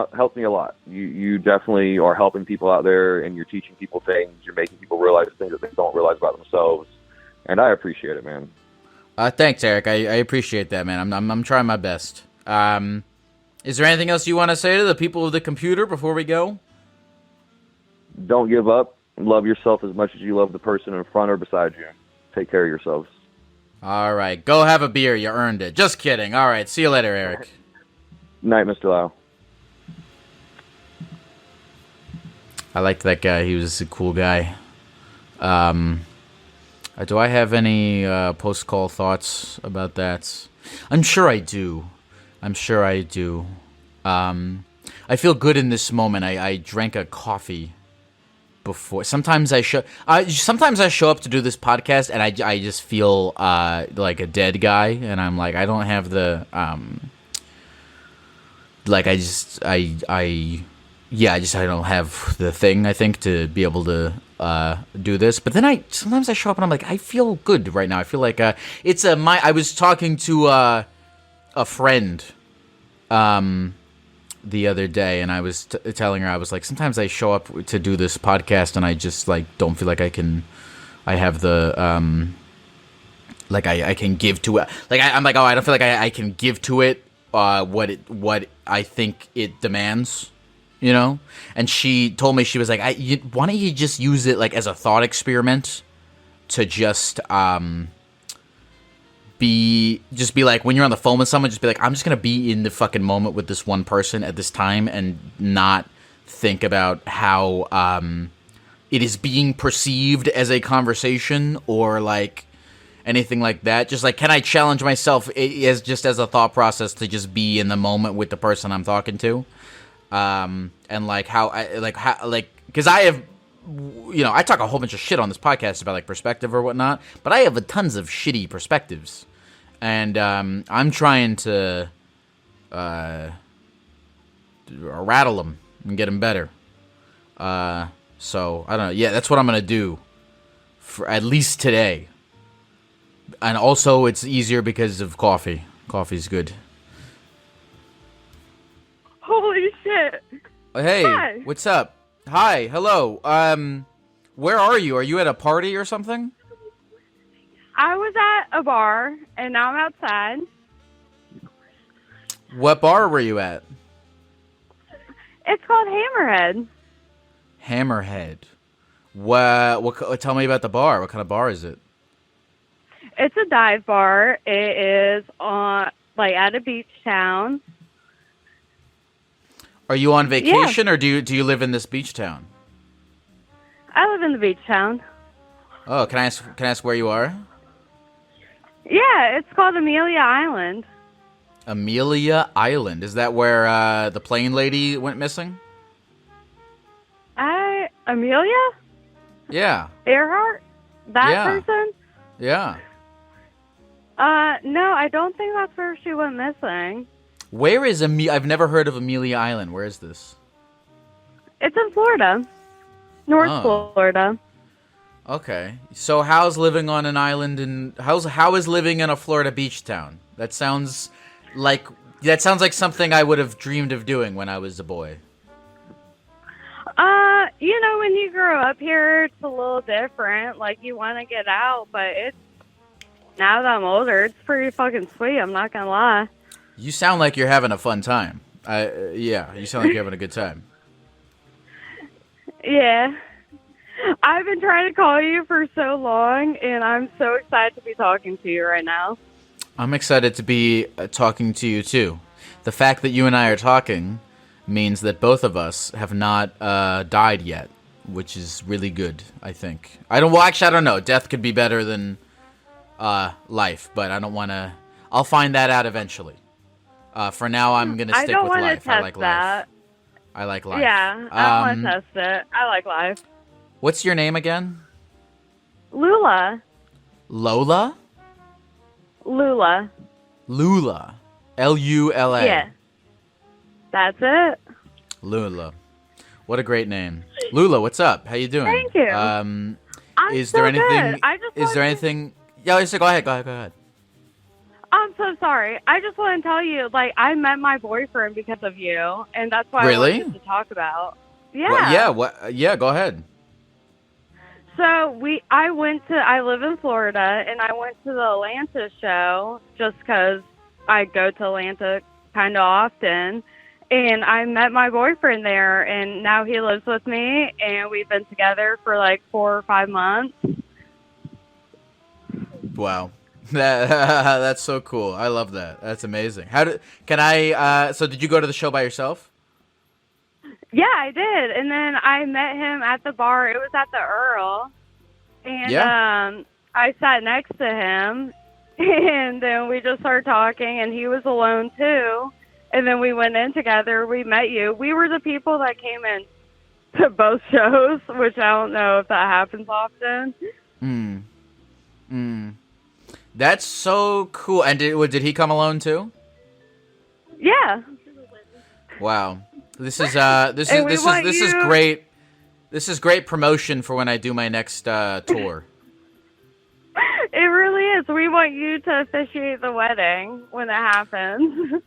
a lot. You definitely are helping people out there, and you're teaching people things. You're making people realize things that they don't realize about themselves. And I appreciate it, man. Thanks, Eric. I appreciate that, man. I'm trying my best. Is there anything else you want to say to the people of the computer before we go? Don't give up. Love yourself as much as you love the person in front or beside you. Take care of yourselves. All right. Go have a beer. You earned it. Just kidding. All right. See you later, Eric. Night, Mr. Lau. I liked that guy. He was a cool guy. Do I have any post-call thoughts about that? I'm sure I do. I feel good in this moment. I drank a coffee before. Sometimes I show up to do this podcast, and I just feel like a dead guy, and I'm like, I don't have the I don't have the thing, I think, to be able to do this. But then sometimes I show up and I'm like, I feel good right now. I feel like I was talking to a friend the other day, and I was telling her, I was like, sometimes I show up to do this podcast and I just don't feel like I have the I can give to it. I'm like, oh, I don't feel like I can give to it what I think it demands. And she told me, she was like, why don't you just use it as a thought experiment to just be like, when you're on the phone with someone, just be like, I'm just gonna be in the fucking moment with this one person at this time, and not think about how it is being perceived as a conversation, or anything like that? Just like, can I challenge myself as a thought process to just be in the moment with the person I'm talking to? And like because I have, I talk a whole bunch of shit on this podcast about like perspective or whatnot, but I have tons of shitty perspectives, and I'm trying to rattle them and get them better. So I don't know. Yeah, that's what I'm gonna do for at least today. And also, it's easier because of coffee. Coffee's good. Holy shit. Hey, Hi. what's up? Hi, hello. Where are you? Are you at a party or something? I was at a bar, and now I'm outside. What bar were you at? It's called Hammerhead. Hammerhead. What? Tell me about the bar. What kind of bar is it? It's a dive bar. It is on, like, at a beach town. Are you on vacation, or do you live in this beach town? I live in the beach town. Oh, can I ask where you are? Yeah, it's called Amelia Island. Amelia Island. Is that where the plane lady went missing? Amelia? Yeah. Earhart? That Yeah. person? Yeah. No, I don't think that's where she went missing. Where is I've never heard of Amelia Island. Where is this? It's in Florida. North Florida. Okay. So how's living on an island how is living in a Florida beach town? That sounds like something I would have dreamed of doing when I was a boy. When you grow up here, it's a little different. Like, you want to get out, but now that I'm older, it's pretty fucking sweet. I'm not gonna lie. You sound like you're having a fun time. You sound like you're having a good time. Yeah. I've been trying to call you for so long, and I'm so excited to be talking to you right now. I'm excited to be talking to you, too. The fact that you and I are talking means that both of us have not died yet, which is really good, I think. I don't know. Death could be better than life, but I don't want to... I'll find that out eventually. For now, I'm going to stick with life. I like life. I like life. Yeah, I don't want to test it. I like life. What's your name again? Lula. Lola? Lula. Lula. Lula. Yeah. That's it. Lula. What a great name. Lula, what's up? How you doing? Thank you. Is so there anything good. I just is there anything Yeah, go ahead. I'm so sorry. I just want to tell you, like, I met my boyfriend because of you, and that's why Really? I wanted to talk about. Yeah. Yeah, go ahead. So I live in Florida, and I went to the Atlanta show just because I go to Atlanta kind of often. And I met my boyfriend there, and now he lives with me, and we've been together for like 4 or 5 months. Wow. That's so cool. I love that. That's amazing. So did you go to the show by yourself? Yeah, I did. And then I met him at the bar. It was at the Earl. And I sat next to him, and then we just started talking, and he was alone too. And then we went in together. We met you. We were the people that came in to both shows, which I don't know if that happens often. That's so cool. And did he come alone too? Yeah. Wow. This is great. This is great promotion for when I do my next tour. It really is. We want you to officiate the wedding when it happens.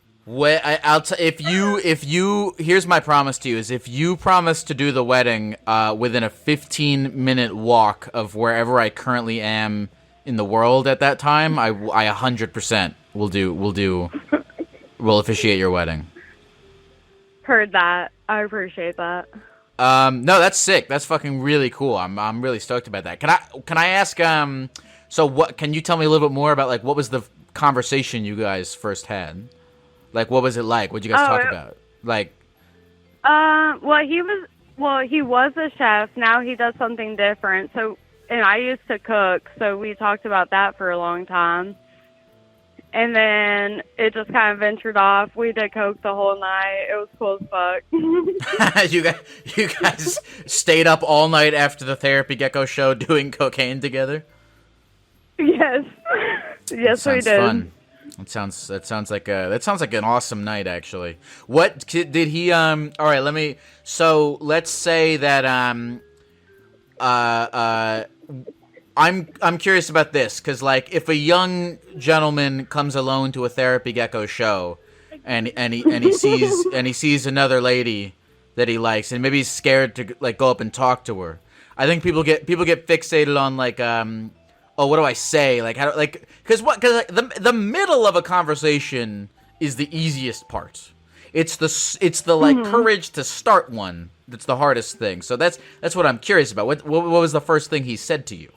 Here's my promise to you: is if you promise to do the wedding within a 15-minute walk of wherever I currently am in the world at that time, I 100% will officiate your wedding. Heard that. I appreciate that. No, that's sick. That's fucking really cool. I'm really stoked about that. Can I ask? So what? Can you tell me a little bit more about like what was the conversation you guys first had? Like, what was it like? What did you guys talk about? Like, he was a chef. Now he does something different. So and I used to cook, so we talked about that for a long time. And then it just kind of ventured off. We did coke the whole night. It was cool as fuck. You guys stayed up all night after the Therapy Gecko show doing cocaine together? Yes. Yes, we did. Fun. That sounds like an awesome night, actually. What did he all right, so let's say that I'm curious about this, because like if a young gentleman comes alone to a Therapy Gecko show, and he sees another lady that he likes, and maybe he's scared to like go up and talk to her. I think people get fixated on like what do I say, like how, like because like, the middle of a conversation is the easiest part. It's the like courage to start one that's the hardest thing. So that's what I'm curious about. What was the first thing he said to you?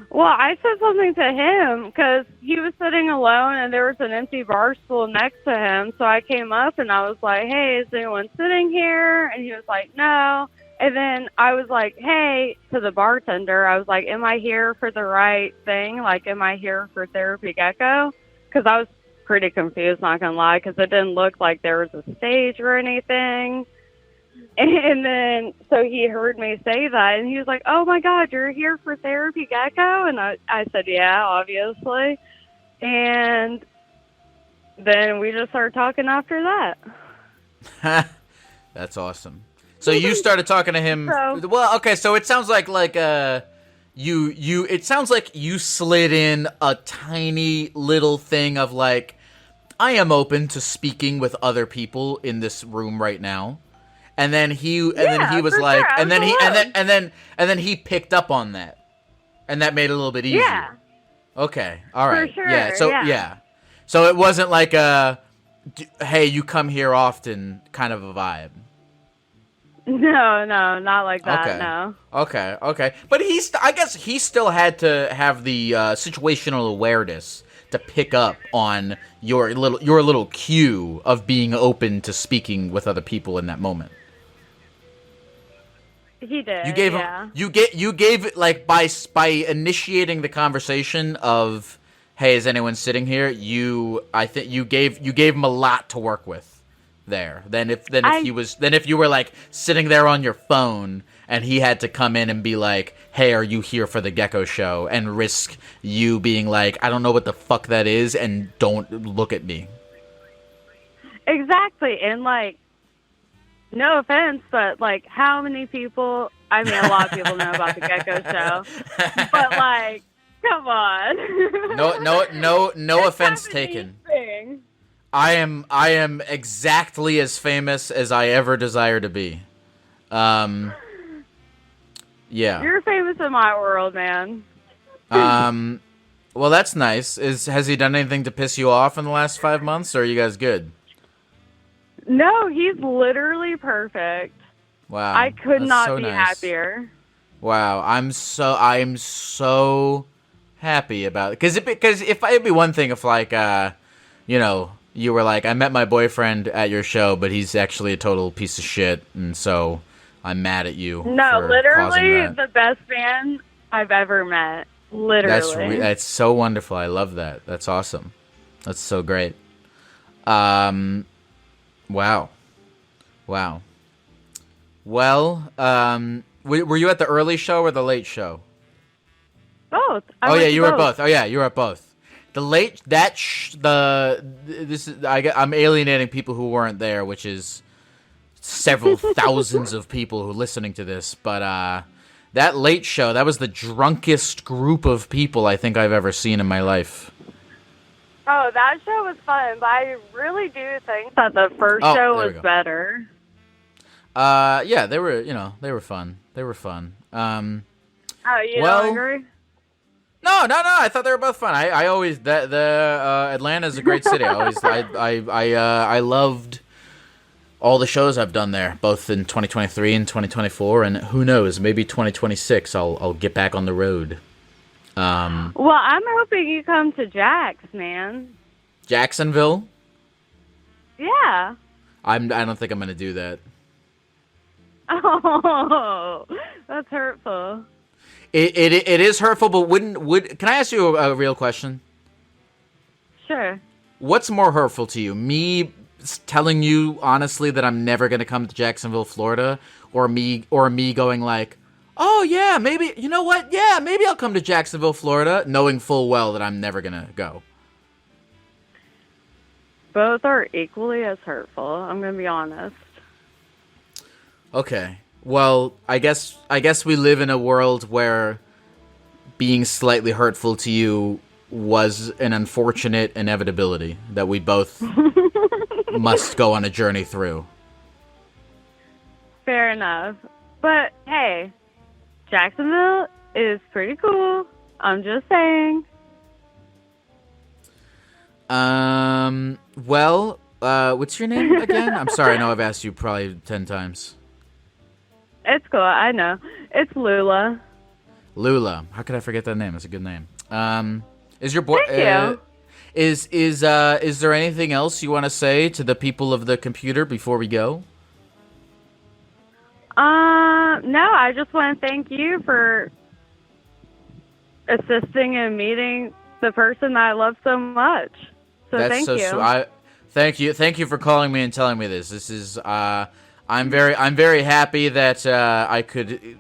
Well, I said something to him because he was sitting alone and there was an empty bar stool next to him. So I came up and I was like, hey, is anyone sitting here? And he was like, no. And then I was like, hey, to the bartender, I was like, am I here for the right thing? Like, am I here for Therapy Gecko? Because I was pretty confused, not going to lie, because it didn't look like there was a stage or anything. And then, so he heard me say that, and he was like, oh, my God, you're here for Therapy Gecko? And I said, yeah, obviously. And then we just started talking after that. That's awesome. So you started talking to him. Well, okay, so it sounds like it sounds like you slid in a tiny little thing of like, I am open to speaking with other people in this room right now. And then he was like, sure. and then he picked up on that, and that made it a little bit easier. Yeah. Okay. All right. For sure. Yeah. So yeah. So it wasn't like hey, you come here often kind of a vibe. No, not like that. Okay. No. Okay. But I guess he still had to have the situational awareness to pick up on your little cue of being open to speaking with other people in that moment. He did. You gave him. You gave it like by initiating the conversation of, hey, is anyone sitting here? I think you gave him a lot to work with there. If you were like sitting there on your phone and he had to come in and be like, hey, are you here for the Gecko show? And risk you being like, I don't know what the fuck that is, and don't look at me. Exactly. And like, no offense, but like, how many people? I mean, a lot of people know about the Gecko show, but like, come on. No offense taken. I am exactly as famous as I ever desire to be. Yeah. You're famous in my world, man. Well, that's nice. Has he done anything to piss you off in the last 5 months, or are you guys good? No, he's literally perfect. Wow. I could not so be nice. happier. Wow, I'm so happy about it. Because if it'd be one thing if like you were like, I met my boyfriend at your show, but he's actually a total piece of shit, and so I'm mad at you. No, for literally that. the best man I've ever met. Literally. That's so wonderful. I love that. That's awesome. That's so great. Wow. Well, were you at the early show or the late show? Both. You were both. Oh yeah, you were at both. The late I'm alienating people who weren't there, which is several thousands of people who are listening to this. But that late show, that was the drunkest group of people I think I've ever seen in my life. Oh, that show was fun, but I really do think that the first show was better. Yeah, they were fun. They were fun. Don't agree? No. I thought they were both fun. I always Atlanta's a great city. I loved all the shows I've done there, both in 2023 and 2024, and who knows, maybe 2026 I'll get back on the road. Well, I'm hoping you come to Jack's, man. Jacksonville? Yeah. I don't think I'm gonna do that. Oh, that's hurtful. It is hurtful, but can I ask you a real question? Sure. What's more hurtful to you? Me telling you honestly that I'm never gonna come to Jacksonville, Florida, or me going like, oh yeah, maybe, you know what? Yeah, maybe I'll come to Jacksonville, Florida, knowing full well that I'm never gonna go. Both are equally as hurtful. I'm gonna be honest. Okay. Well, I guess we live in a world where being slightly hurtful to you was an unfortunate inevitability that we both must go on a journey through. Fair enough. But hey, Jacksonville is pretty cool. I'm just saying. Well, what's your name again? I'm sorry, I know I've asked you probably 10 times. It's cool, I know. It's Lula. Lula. How could I forget that name? It's a good name. Is your boy? Thank you. Is there anything else you want to say to the people of the computer before we go? No, I just want to thank you for assisting in meeting the person that I love so much. So That's thank you. Thank you for calling me and telling me this. This is I'm very happy that I could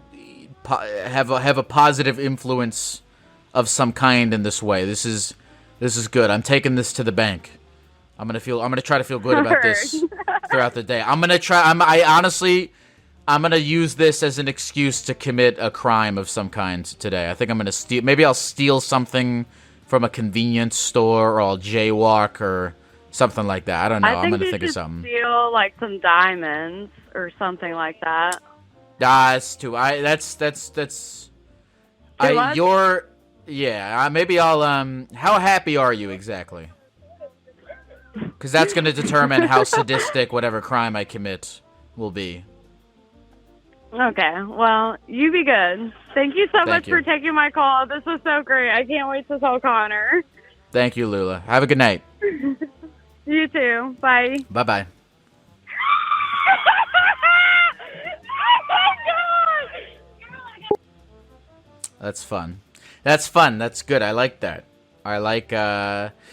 have a positive influence of some kind in this way. This is good. I'm taking this to the bank. I'm gonna try to feel good about this throughout the day. I'm gonna use this as an excuse to commit a crime of some kind today. I think I'm gonna steal. Maybe I'll steal something from a convenience store, or I'll jaywalk or something like that. I don't know. I'm gonna think of something. Steal like some diamonds or something like that. That's too. Maybe I'll. How happy are you exactly? Because that's gonna determine how sadistic whatever crime I commit will be. Okay, well, you be good. Thank you so much you. for taking my call. This was so great. I can't wait to tell Connor. Thank you, Lula. Have a good night. You too. Bye. Bye-bye. That's fun. That's fun. That's good. I like that. I like,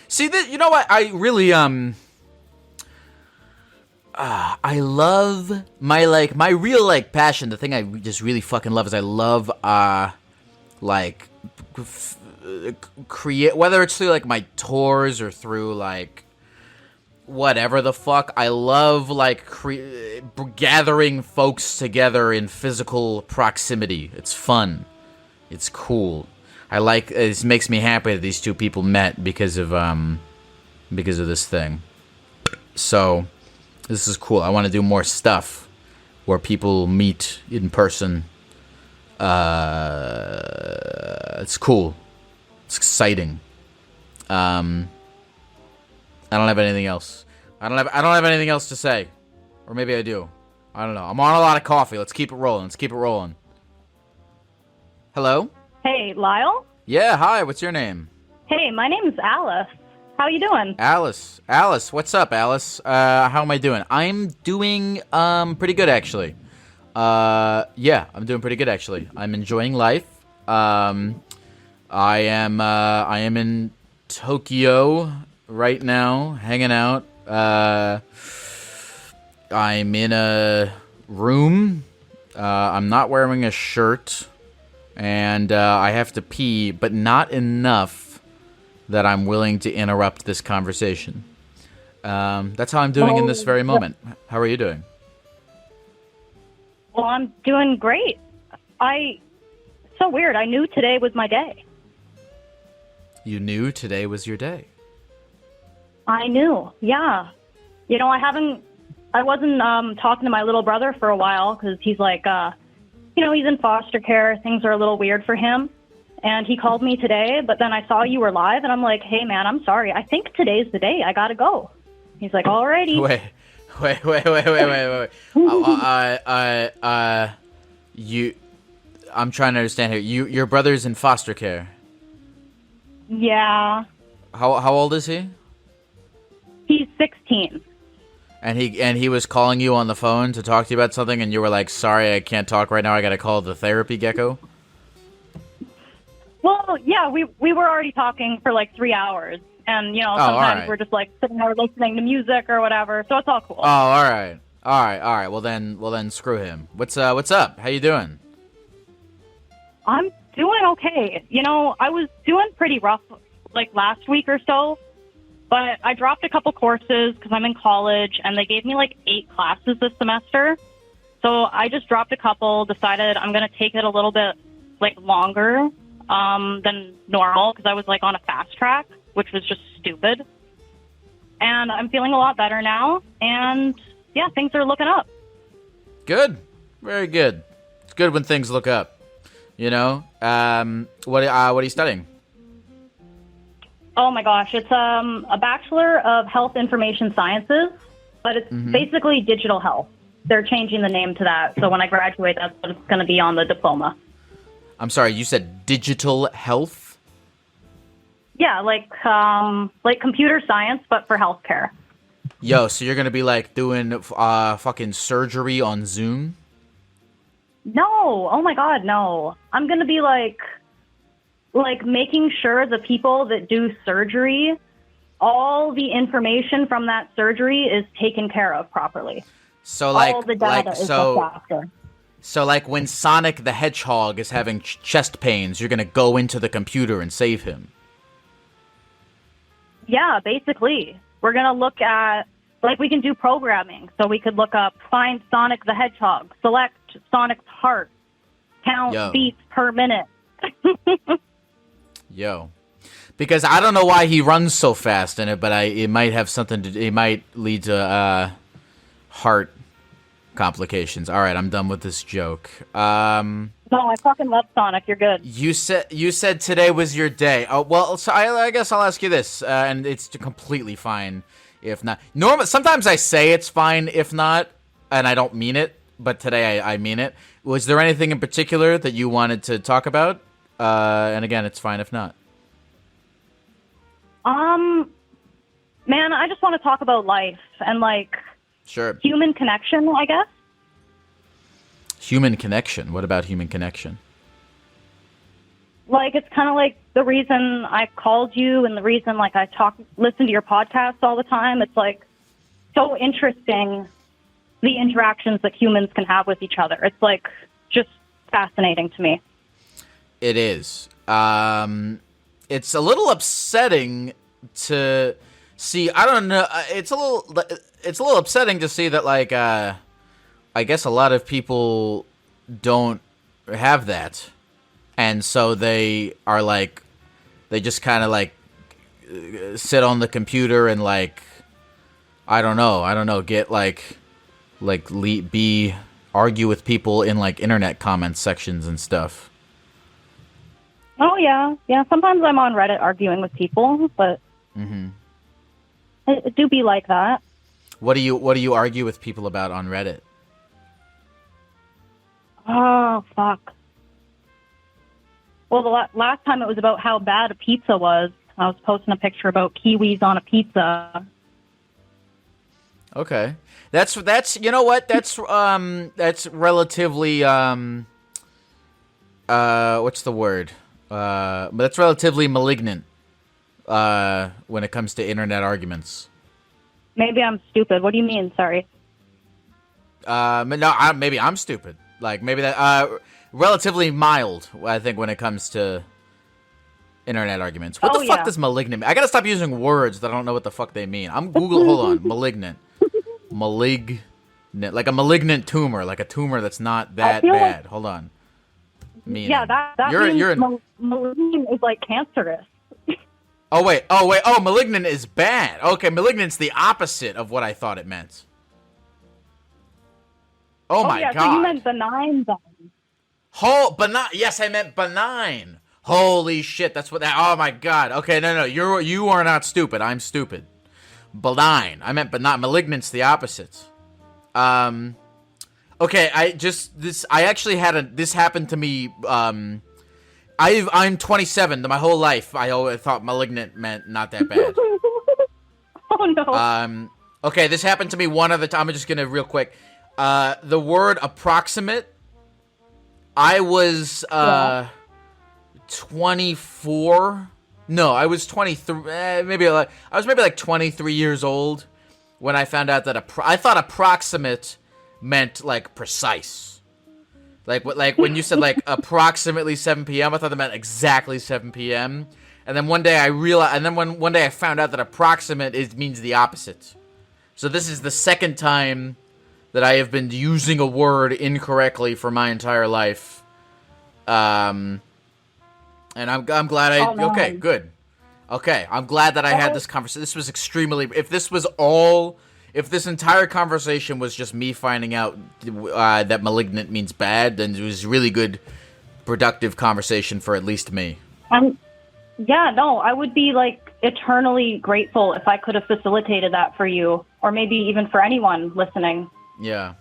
See, you know what? I really, I love my real passion. The thing I just really fucking love is I love create, whether it's through my tours or through whatever the fuck. I love gathering folks together in physical proximity. It's fun. It's cool. It makes me happy that these two people met because of this thing. So this is cool. I want to do more stuff where people meet in person. It's cool. It's exciting. I don't have anything else. I don't have anything else to say. Or maybe I do. I don't know. I'm on a lot of coffee. Let's keep it rolling. Hello? Hey, Lyle? Yeah, hi. What's your name? Hey, my name's Alice. How you doing? Alice, what's up, Alice? How am I doing? I'm doing pretty good actually. Yeah, I'm doing pretty good actually. I'm enjoying life. I am in Tokyo right now, hanging out. I'm in a room. I'm not wearing a shirt, and I have to pee, but not enough that I'm willing to interrupt this conversation. That's how I'm doing in this very moment. How are you doing? Well, I'm doing great. So weird. I knew today was my day. You knew today was your day? I knew, yeah. You know, I wasn't talking to my little brother for a while because he's he's in foster care. Things are a little weird for him. And he called me today, but then I saw you were live, and I'm like, hey, man, I'm sorry. I think today's the day. I gotta go. He's like, alrighty. Wait. I'm trying to understand here. Your brother's in foster care. Yeah. How old is he? He's 16. And he was calling you on the phone to talk to you about something, and you were like, sorry, I can't talk right now. I gotta call the therapy gecko. Well, yeah, we were already talking for like 3 hours, and sometimes we're just like sitting there listening to music or whatever, so it's all cool. Oh, all right. Well then, screw him. What's up? How you doing? I'm doing okay. I was doing pretty rough like last week or so, but I dropped a couple courses because I'm in college, and they gave me like 8 classes this semester. So I just dropped a couple, decided I'm going to take it a little bit like longer than normal because I was like on a fast track, which was just stupid. And I'm feeling a lot better now, and yeah, things are looking up. Good. Very good. It's good when things look up. What are you studying? Oh my gosh, it's a Bachelor of Health Information Sciences, but it's basically digital health. They're changing the name to that, so when I graduate, that's what it's going to be on the diploma. I'm sorry, you said digital health? Yeah, like computer science, but for healthcare. Yo, so you're going to be like doing fucking surgery on Zoom? No, oh my God, no. I'm going to be like making sure the people that do surgery, all the information from that surgery is taken care of properly. So like, all the data is looked after. So like when Sonic the Hedgehog is having chest pains, you're going to go into the computer and save him. Yeah, basically. We're going to look at, like, we can do programming. So we could look up, find Sonic the Hedgehog, select Sonic's heart, count beats per minute. Yo. Because I don't know why he runs so fast in it, but it might have something to, it might lead to heart complications. All right, I'm done with this joke. No, I fucking love Sonic. You're good. You said today was your day. Oh, well, so I guess I'll ask you this, and it's completely fine if not. Sometimes I say it's fine if not, and I don't mean it, but today I mean it. Was there anything in particular that you wanted to talk about? And again, it's fine if not. Man, I just want to talk about life and sure, human connection, I guess. Human connection? What about human connection? It's kind of like the reason I called you and the reason I listen to your podcast all the time. It's so interesting, the interactions that humans can have with each other. It's just fascinating to me. It is. It's a little upsetting to see. I don't know. It's a little upsetting to see that I guess a lot of people don't have that, and so they are they just kind of sit on the computer and I don't know, get argue with people in internet comment sections and stuff. Oh yeah. Sometimes I'm on Reddit arguing with people, but it do be like that. What do you argue with people about on Reddit? Oh, fuck. Well, the last time it was about how bad a pizza was. I was posting a picture about kiwis on a pizza. Okay. That's you know what? That's relatively what's the word? That's relatively malignant when it comes to internet arguments. Maybe I'm stupid. What do you mean? Sorry. No, maybe I'm stupid. Maybe that relatively mild, I think, when it comes to internet arguments. What the fuck does malignant mean? I gotta stop using words that I don't know what the fuck they mean. Hold on. Malignant. Malignant. Like a malignant tumor. Like a tumor that's not that bad. Hold on. Meaning. Yeah, that means malignant is cancerous. Oh, wait. Oh, malignant is bad. Okay, malignant's the opposite of what I thought it meant. Oh my God. So you meant benign then. Benign. Yes, I meant benign. Holy shit, that's what that. Oh my God. Okay, no, you are not stupid. I'm stupid. Benign. I meant benign. Malignant's the opposite. Okay, I actually had this happened to me. I'm 27. My whole life, I always thought malignant meant not that bad. Oh no. Okay, this happened to me one other time. I'm just gonna real quick. The word approximate. I was 24. No, I was 23. Maybe I was maybe like 23 years old when I found out that I thought approximate meant like precise. Like when you said like approximately 7 p.m., I thought that meant exactly 7 p.m. And then one day I realized, and then one day I found out that approximate means the opposite. So this is the second time that I have been using a word incorrectly for my entire life. And I'm glad I. Oh, no. Okay, good. Okay, I'm glad that I had this conversation. This was extremely. If this entire conversation was just me finding out that malignant means bad, then it was really good, productive conversation for at least me. Yeah, no, I would be like eternally grateful if I could have facilitated that for you, or maybe even for anyone listening. Yeah,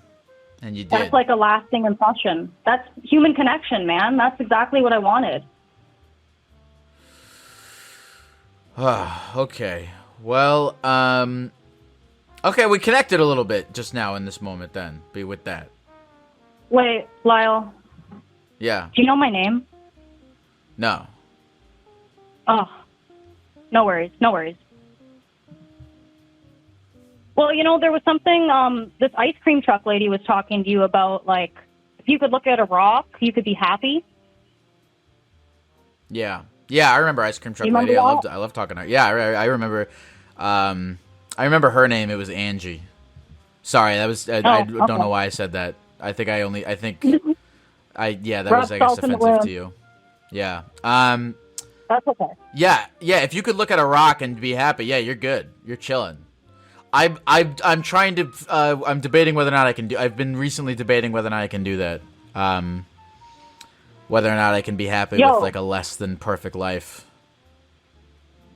and you did. That's like a lasting impression. That's human connection, man. That's exactly what I wanted. Okay. Well, okay, we connected a little bit just now in this moment then. Be with that. Wait, Lyle. Yeah. Do you know my name? No. Oh, no worries, no worries. Well, you know, there was something, this ice cream truck lady was talking to you about, like, if you could look at a rock, you could be happy. Yeah. Yeah, I remember ice cream truck lady. I loved talking to her. Yeah, I remember. I remember her name. It was Angie. Sorry, that was. I don't know why I said that. I think. Yeah, that was, I guess, offensive to you. Yeah. That's okay. Yeah. If you could look at a rock and be happy, yeah, you're good. You're chilling. I'm trying to. I'm debating whether or not I can do. I've been recently debating whether or not I can do that. Whether or not I can be happy with like a less than perfect life.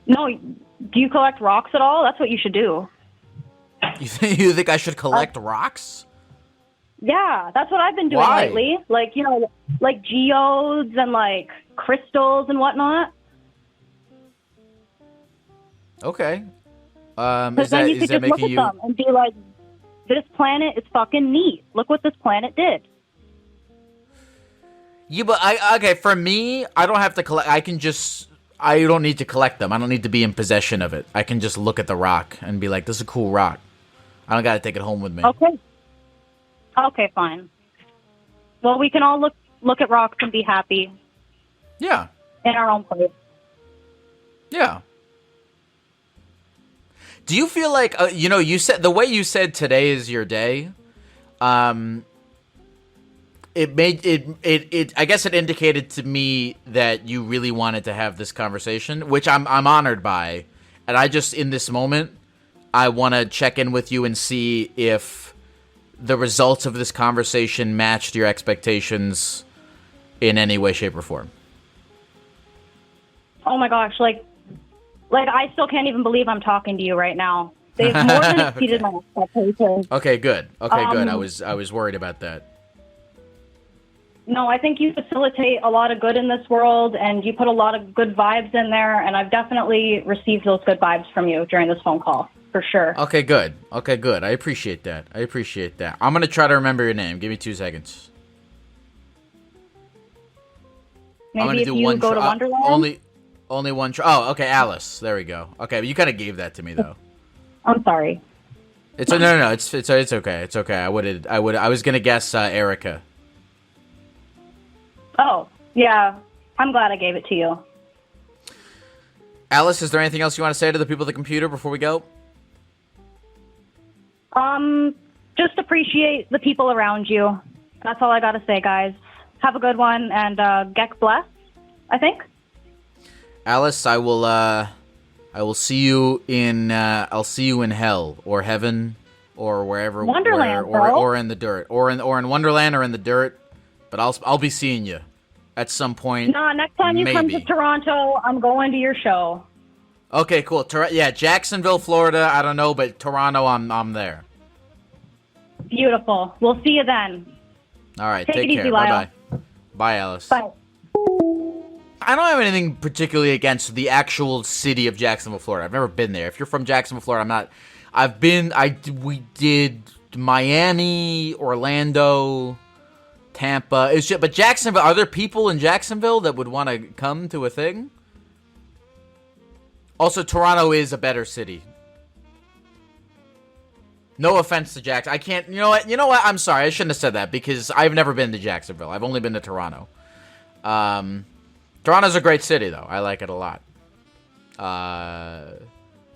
No, do you collect rocks at all? That's what you should do. You think I should collect rocks? Yeah, that's what I've been doing lately. Like, you know, like geodes and like crystals and whatnot. Okay. Because then you could just look at them and be like, this planet is fucking neat. Look what this planet did. Yeah, but okay, for me, I don't have to collect. I don't need to collect them. I don't need to be in possession of it. I can just look at the rock and be like, this is a cool rock. I don't got to take it home with me. Okay, fine. Well, we can all look at rocks and be happy. Yeah. In our own place. Yeah. Do you feel like, you said, the way you said today is your day, I guess it indicated to me that you really wanted to have this conversation, which I'm honored by. And I just, in this moment, I want to check in with you and see if the results of this conversation matched your expectations in any way, shape, or form. Oh my gosh, like I still can't even believe I'm talking to you right now. They've more than exceeded my expectations. Okay, good. I was worried about that. No, I think you facilitate a lot of good in this world, and you put a lot of good vibes in there, and I've definitely received those good vibes from you during this phone call, for sure. Okay, good. I appreciate that. I'm going to try to remember your name. Give me 2 seconds. Maybe if you go to Wonderland? Only one try. Oh, okay, Alice. There we go. Okay, but you kind of gave that to me, though. I'm sorry. No. It's okay. It's okay. I was going to guess Erica. Oh, yeah. I'm glad I gave it to you. Alice, is there anything else you want to say to the people at the computer before we go? Just appreciate the people around you. That's all I got to say, guys. Have a good one, and Geck bless, I think. Alice, I will see you in hell or heaven or wherever, Wonderland, or in the dirt, or in Wonderland or in the dirt. But I'll be seeing you at some point. Nah, next time you come to Toronto, I'm going to your show. Okay, cool. Jacksonville, Florida, I don't know, but Toronto, I'm there. Beautiful. We'll see you then. All right, take care. Easy, Lyle. Bye-bye. Bye, Alice. Bye. I don't have anything particularly against the actual city of Jacksonville, Florida. I've never been there. If you're from Jacksonville, Florida, I'm not. We did Miami, Orlando, Tampa. But Jacksonville, are there people in Jacksonville that would want to come to a thing? Also, Toronto is a better city. No offense to Jackson. I can't, you know what? I'm sorry. I shouldn't have said that because I've never been to Jacksonville. I've only been to Toronto. Toronto's a great city, though. I like it a lot. And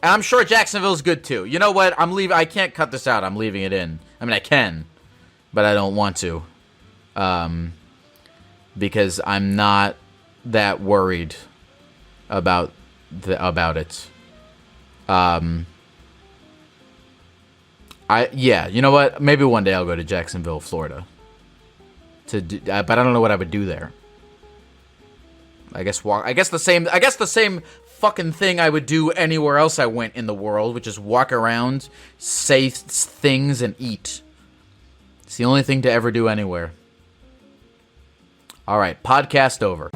I'm sure Jacksonville's good, too. You know what? I'm leaving. I can't cut this out. I'm leaving it in. I mean, I can, but I don't want to. Because I'm not that worried about it. You know what? Maybe one day I'll go to Jacksonville, Florida. But I don't know what I would do there. I guess the same fucking thing I would do anywhere else I went in the world, which is walk around, say things, and eat. It's the only thing to ever do anywhere. All right, podcast over.